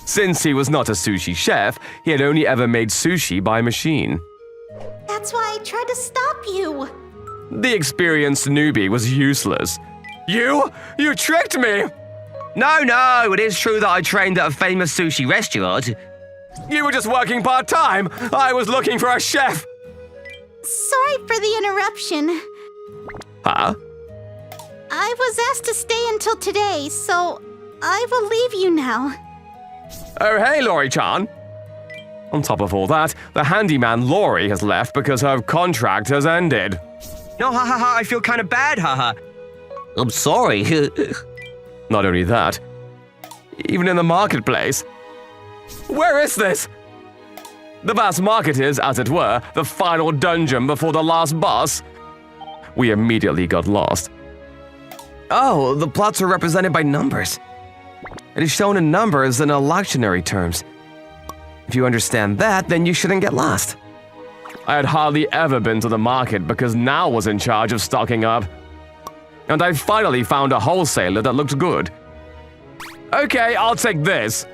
Since he was not a sushi chef, he had only ever made sushi by machine. That's why I tried to stop you. The experienced newbie was useless. You? You tricked me! No, it is true that I trained at a famous sushi restaurant. You were just working part-time! I was looking for a chef! Sorry for the interruption. Huh? I was asked to stay until today, so I will leave you now. Oh, hey, Lori-chan. On top of all that, the handyman Lori has left because her contract has ended. No, I feel kind of bad, I'm sorry. Not only that, even in the marketplace. Where is this? The vast market is, as it were, the final dungeon before the last boss. We immediately got lost. Oh, the plots are represented by numbers. It is shown in numbers in electionary terms. If you understand that, then you shouldn't get lost. I had hardly ever been to the market because Now was in charge of stocking up. And I finally found a wholesaler that looked good. Okay, I'll take this.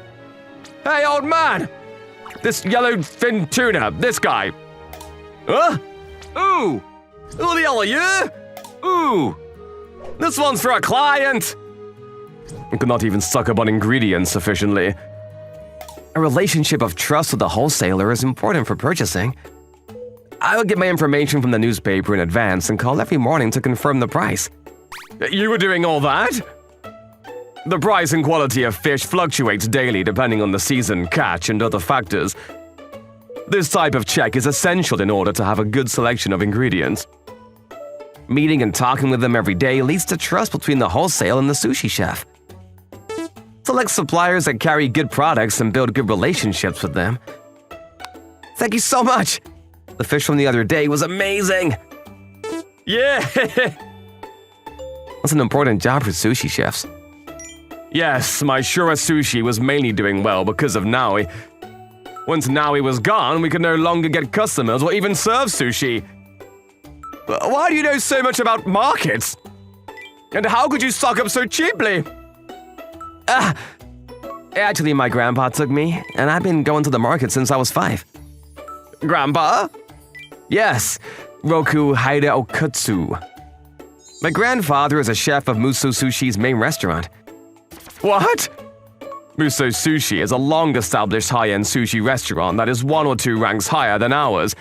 Hey, old man! This yellow fin tuna, this guy. Huh? Ooh! Who the hell are you? Ooh! This one's for a client! I could not even suck up on ingredients sufficiently. A relationship of trust with the wholesaler is important for purchasing. I will get my information from the newspaper in advance and call every morning to confirm the price. You were doing all that? The price and quality of fish fluctuates daily depending on the season, catch, and other factors. This type of check is essential in order to have a good selection of ingredients. Meeting and talking with them every day leads to trust between the wholesale and the sushi chef. Select suppliers that carry good products and build good relationships with them. Thank you so much! The fish from the other day was amazing! Yeah! That's an important job for sushi chefs. Yes, my Shura Sushi was mainly doing well because of Naui. Once Naui was gone, we could no longer get customers or even serve sushi. Why do you know so much about markets? And how could you stock up so cheaply? Actually, my grandpa took me, and I've been going to the market since I was 5. Grandpa? Yes, Roku Haida Okutsu. My grandfather is a chef of Muso Sushi's main restaurant. What? Muso Sushi is a long-established high-end sushi restaurant that is 1 or 2 ranks higher than ours.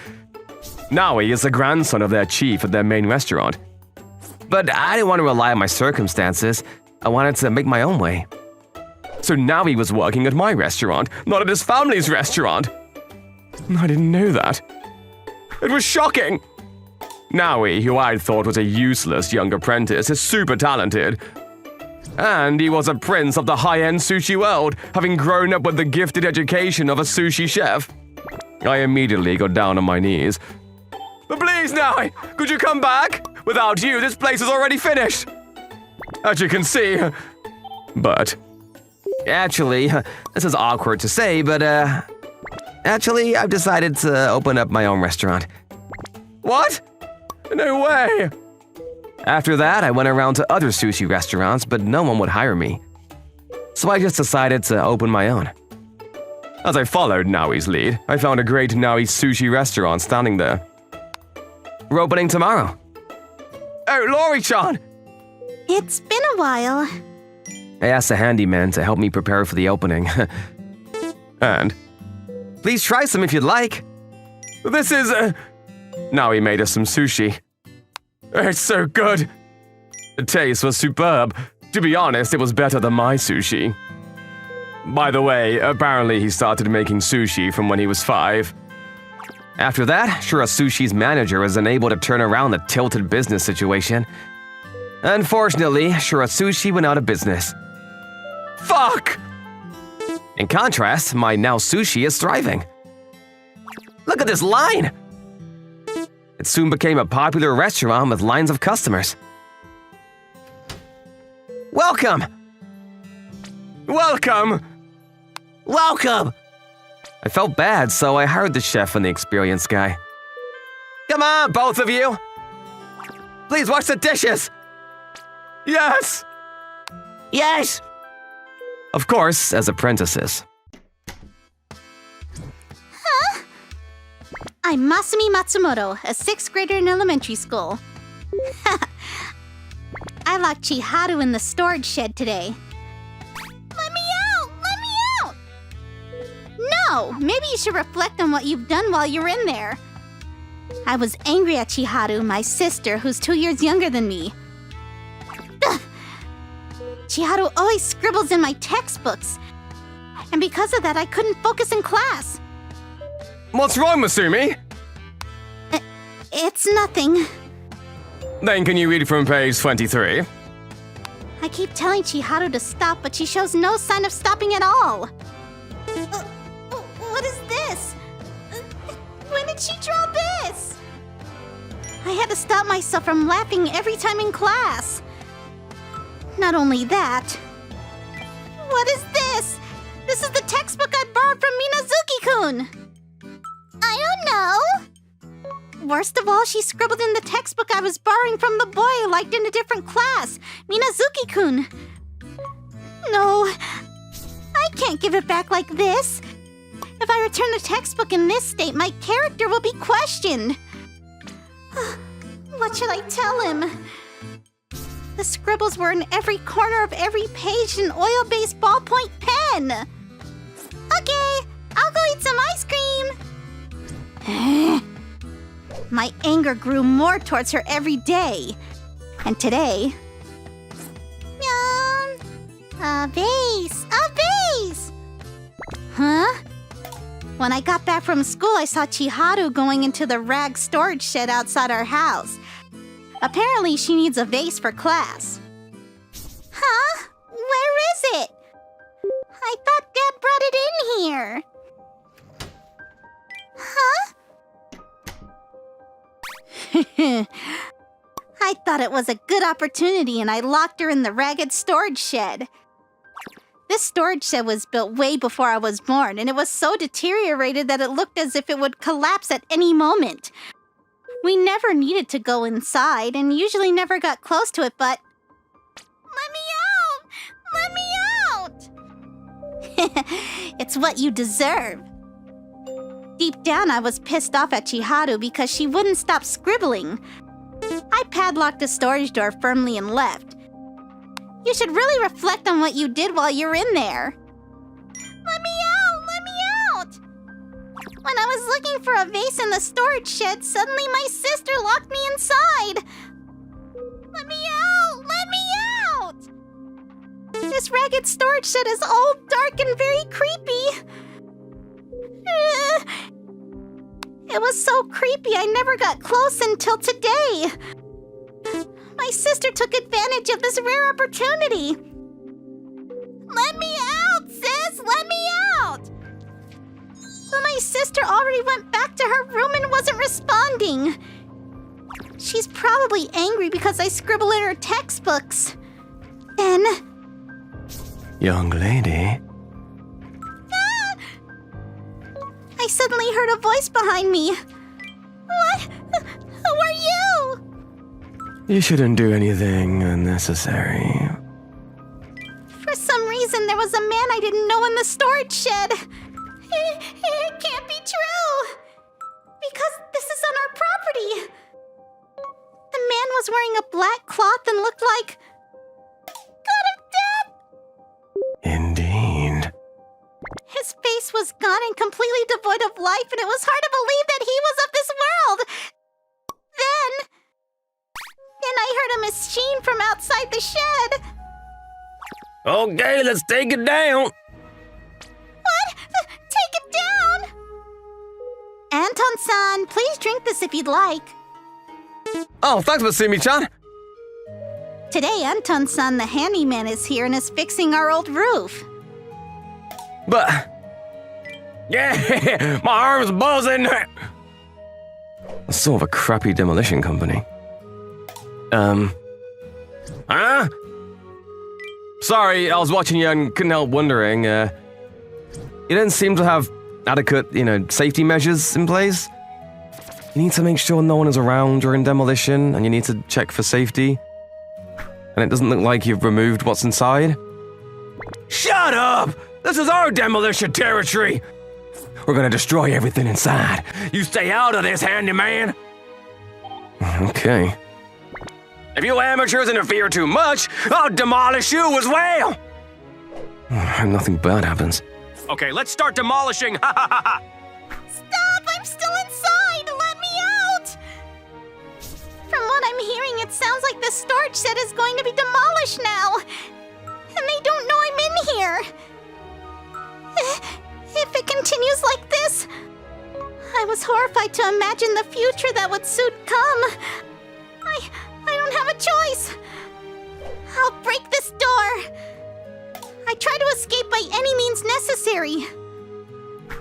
Naui is the grandson of their chief at their main restaurant. But I didn't want to rely on my circumstances. I wanted to make my own way. So Naui was working at my restaurant, not at his family's restaurant. I didn't know that. It was shocking. Naui, who I thought was a useless young apprentice, is super talented. And he was a prince of the high-end sushi world, having grown up with the gifted education of a sushi chef. I immediately got down on my knees. But please, Naui, could you come back? Without you, this place is already finished. As you can see. But actually, this is awkward to say, but actually, I've decided to open up my own restaurant. What? No way! After that, I went around to other sushi restaurants, but no one would hire me. So I just decided to open my own. As I followed Naui's lead, I found a great Naui sushi restaurant standing there. We're opening tomorrow. Oh, Lori-chan! It's been a while. I asked the handyman to help me prepare for the opening. And please try some if you'd like. This is Naui made us some sushi. It's so good. The taste was superb. To be honest, it was better than my sushi. By the way, apparently he started making sushi from when he was 5. After that, Shura Sushi's manager was unable to turn around the tilted business situation. Unfortunately, Shura Sushi went out of business. Fuck! In contrast, my now sushi is thriving. Look at this line! It soon became a popular restaurant with lines of customers. Welcome! Welcome! Welcome! I felt bad, so I hired the chef and the experienced guy. Come on, both of you! Please wash the dishes! Yes! Yes! Of course, as apprentices. I'm Masumi Matsumoto, a 6th grader in elementary school. I locked Chiharu in the storage shed today. Let me out! Let me out! No! Maybe you should reflect on what you've done while you're in there. I was angry at Chiharu, my sister, who's 2 years younger than me. Chiharu always scribbles in my textbooks. And because of that, I couldn't focus in class. What's wrong, Masumi? It's nothing. Then can you read from page 23? I keep telling Chiharu to stop, but she shows no sign of stopping at all. What is this? When did she draw this? I had to stop myself from laughing every time in class. Not only that. What is this? This is the textbook I borrowed from Minazuki-kun. I don't know. Worst of all, she scribbled in the textbook I was borrowing from the boy I liked in a different class, Minazuki-kun. No, I can't give it back like this. If I return the textbook in this state, my character will be questioned. What should I tell him? The scribbles were in every corner of every page in an oil-based ballpoint pen. Okay, I'll go eat some ice cream. My anger grew more towards her every day. And today... A vase! A vase! Huh? When I got back from school, I saw Chiharu going into the rag storage shed outside our house. Apparently, she needs a vase for class. Huh? Where is it? I thought Dad brought it in here. Huh? I thought it was a good opportunity and I locked her in the ragged storage shed. This storage shed was built way before I was born, and it was so deteriorated that it looked as if it would collapse at any moment. We never needed to go inside and usually never got close to it, but... Let me out! Let me out! It's what you deserve. Deep down, I was pissed off at Chiharu because she wouldn't stop scribbling. I padlocked the storage door firmly and left. You should really reflect on what you did while you're in there. Let me out! Let me out! When I was looking for a vase in the storage shed, suddenly my sister locked me inside. Let me out! Let me out! This ragged storage shed is all dark and very creepy. It was so creepy I never got close until today. My sister took advantage of this rare opportunity. Let me out, sis! Let me out! But my sister already went back to her room and wasn't responding. She's probably angry because I scribble in her textbooks. Then... Young lady. I suddenly heard a voice behind me. What? Who are you? You shouldn't do anything unnecessary. For some reason, there was a man I didn't know in the storage shed. It can't be true. Because this is on our property. The man was wearing a black cloth and looked like... God of death! Indeed. His face was gone and completely devoid of life, and it was hard to believe that he was of this world. Then I heard a machine from outside the shed. Okay, let's take it down. What? Take it down? Anton-san, please drink this if you'd like. Oh, thanks, Masumi-chan. Today, Anton-san, the handyman, is here and is fixing our old roof. But... Yeah, my arm's buzzing! That's sort of a crappy demolition company. Huh? Sorry, I was watching you and couldn't help wondering, you didn't seem to have adequate, safety measures in place? You need to make sure no one is around during demolition, and you need to check for safety. And it doesn't look like you've removed what's inside. Shut up! This is our demolition territory! We're gonna destroy everything inside. You stay out of this, handyman! Okay. If you amateurs interfere too much, I'll demolish you as well! Nothing bad happens. Okay, let's start demolishing! Ha ha ha ha! Stop! I'm still inside! Let me out! From what I'm hearing, it sounds like the storage shed is going to be demolished now. And they don't know I'm in here. If it continues like this, I was horrified to imagine the future that would soon come. I don't have a choice. I'll break this door. I try to escape by any means necessary.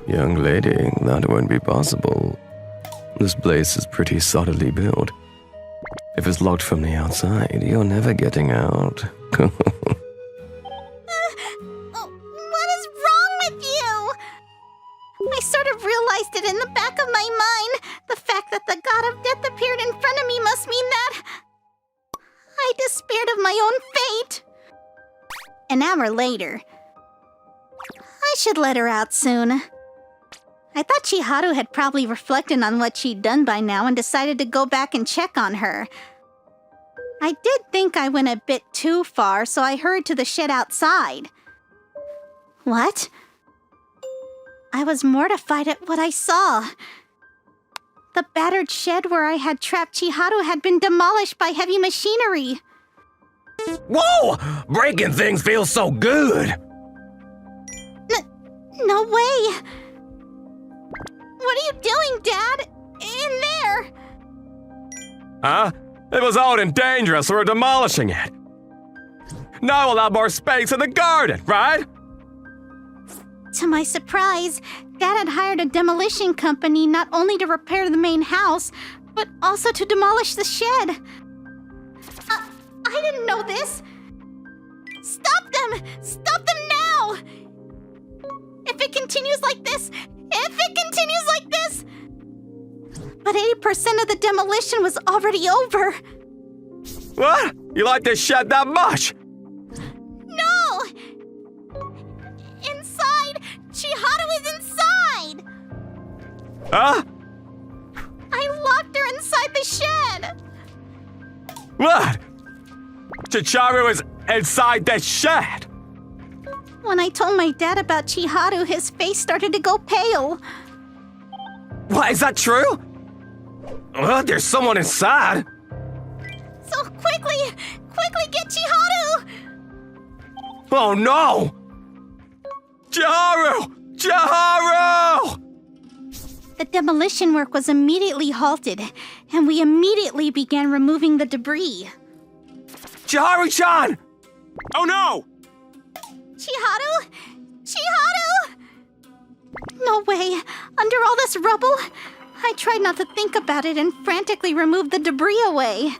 Young lady, that won't be possible. This place is pretty solidly built. If it's locked from the outside, you're never getting out. What is wrong with you? I sort of realized it in the back of my mind. The fact that the god of death appeared in front of me must mean that I despaired of my own fate. An hour later. I should let her out soon. I thought Chiharu had probably reflected on what she'd done by now and decided to go back and check on her. I did think I went a bit too far, so I hurried to the shed outside. What? I was mortified at what I saw. The battered shed where I had trapped Chiharu had been demolished by heavy machinery. Whoa! Breaking things feels so good! No way! What are you doing, Dad? In there! Huh? It was old and dangerous, so we're demolishing it. Now we'll have more space in the garden, right? To my surprise, Dad had hired a demolition company not only to repair the main house, but also to demolish the shed. I didn't know this. Stop them! Stop them now! If it continues like this, But 80% of the demolition was already over. What? You like this shed that much? No! Inside! Chiharu is inside! Huh? I locked her inside the shed! What? Chiharu is inside the shed? When I told my dad about Chiharu, his face started to go pale. What, is that true? There's someone inside. So quickly get Chiharu! Oh no! Chiharu! Chiharu! The demolition work was immediately halted, and we immediately began removing the debris. Chiharu-chan! Oh no! Chiharu? Chiharu! No way! Under all this rubble? I tried not to think about it and frantically removed the debris away.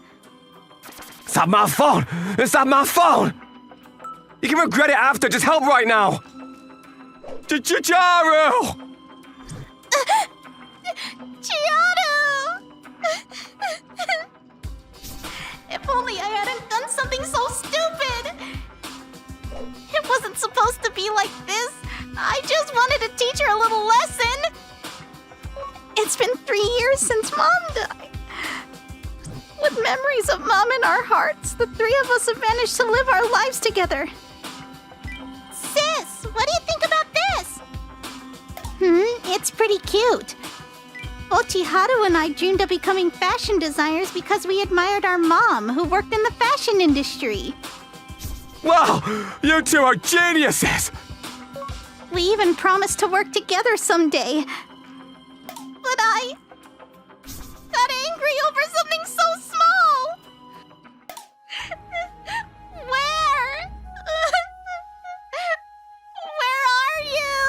It's not my phone! It's not my phone! You can regret it after, just help right now! Chiharu! Chiharu! If only I hadn't done something so stupid! It wasn't supposed to be like this. I just wanted to teach her a little lesson. It's been 3 years since Mom died. With memories of Mom in our hearts, the three of us have managed to live our lives together. Sis, what do you think about this? It's pretty cute. Both Chiharu and I dreamed of becoming fashion designers because we admired our mom, who worked in the fashion industry. Wow! You two are geniuses! We even promised to work together someday. But I got angry over something so small. Where? Where are you?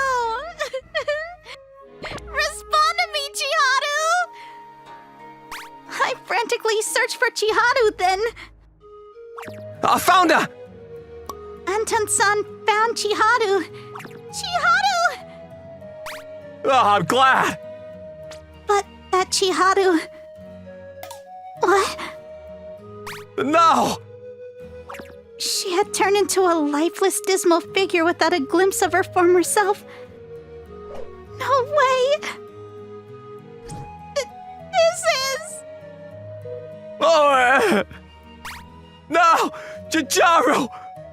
Please search for Chiharu then. I found her! Anton-san found Chiharu. Chiharu! Oh, I'm glad! But that Chiharu... What? No! She had turned into a lifeless, dismal figure without a glimpse of her former self. No way! This is... Oh! No! Chicharu!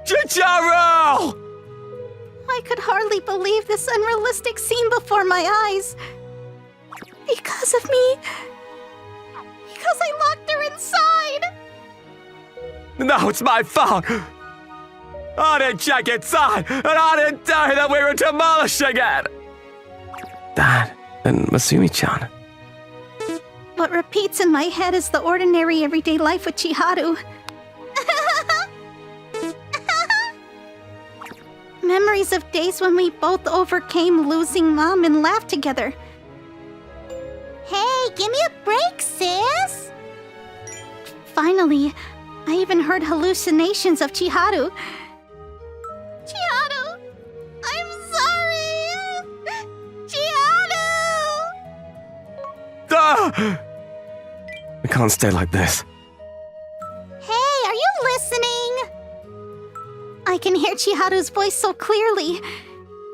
Chicharu! I could hardly believe this unrealistic scene before my eyes. Because of me. Because I locked her inside. No, it's my fault! I didn't check inside, and I didn't tell you that we were demolishing it! That and Masumi-chan. What repeats in my head is the ordinary everyday life with Chiharu. Memories of days when we both overcame losing Mom and laughed together. Hey, give me a break, sis! Finally, I even heard hallucinations of Chiharu. Chiharu! I'm sorry! Chiharu! Ah! I can't stay like this. Hey, are you listening? I can hear Chiharu's voice so clearly.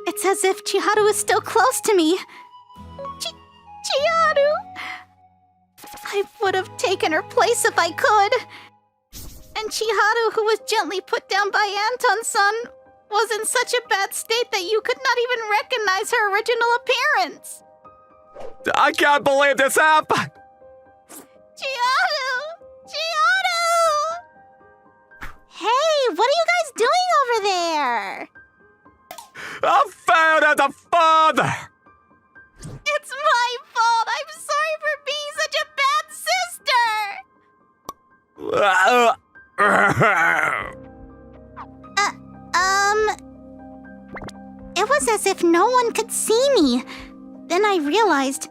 It's as if Chiharu is still close to me. Chiharu! I would have taken her place if I could. And Chiharu, who was gently put down by Anton-san, was in such a bad state that you could not even recognize her original appearance. I can't believe this happened! Chiharu! Chiharu! Hey, what are you guys doing over there? I failed as a father! It's my fault! I'm sorry for being such a bad sister! It was as if no one could see me. Then I realized...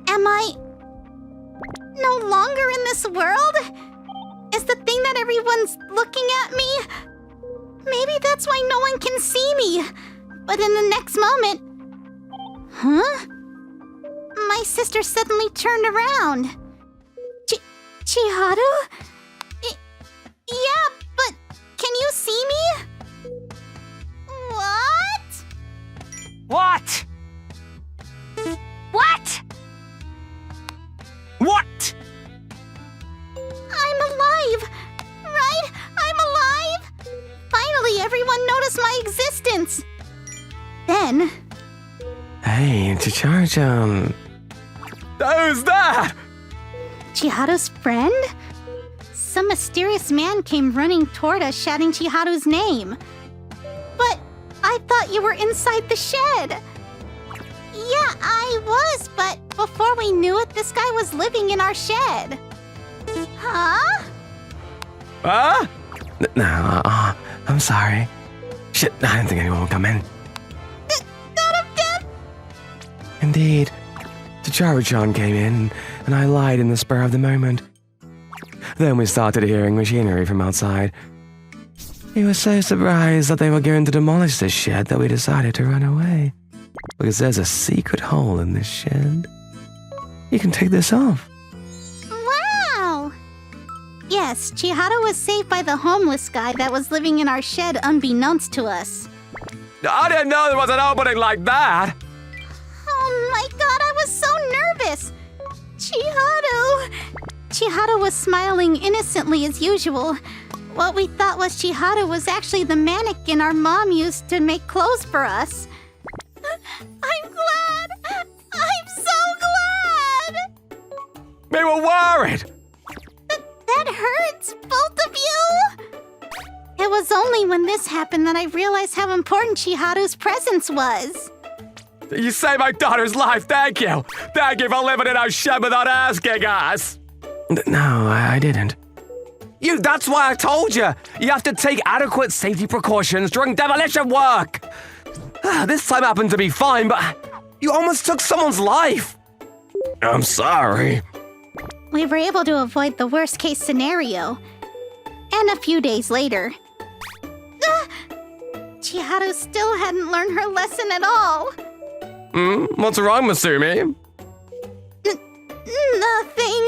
am I... no longer in this world? Is the thing that everyone's looking at me? Maybe that's why no one can see me. But in the next moment... Huh? My sister suddenly turned around. Chiharu? Yeah, but can you see me? What? What? What? What? I'm alive! Right? I'm alive! Finally, everyone noticed my existence! Then... Hey, Chicharu-chan. Who's that? Chiharu's friend? Some mysterious man came running toward us shouting Chiharu's name. But I thought you were inside the shed. Yeah, I was, but before we knew it, this guy was living in our shed. Huh? Huh? No, I'm sorry. Shit, I didn't think anyone would come in. God of death! Indeed. Chicharu-chan came in, and I lied in the spur of the moment. Then we started hearing machinery from outside. We were so surprised that they were going to demolish this shed that we decided to run away. Because there's a secret hole in this shed. You can take this off. Wow! Yes, Chiharu was saved by the homeless guy that was living in our shed unbeknownst to us. I didn't know there was an opening like that. Oh my god, I was so nervous! Chiharu! Chiharu was smiling innocently as usual. What we thought was Chiharu was actually the mannequin our mom used to make clothes for us. I'm glad! I'm so glad! We were worried. That hurts, both of you! It was only when this happened that I realized how important Chiharu's presence was. You saved my daughter's life, thank you. Thank you for living in our shed without asking us. No, I didn't. That's why I told you. You have to take adequate safety precautions during demolition work. This time happened to be fine, but you almost took someone's life. I'm sorry. We were able to avoid the worst case scenario. And a few days later, Chiharu still hadn't learned her lesson at all. What's wrong, Masumi? Nothing.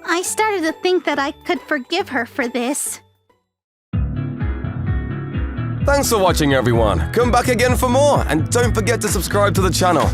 I started to think that I could forgive her for this. Thanks for watching, everyone. Come back again for more, and don't forget to subscribe to the channel.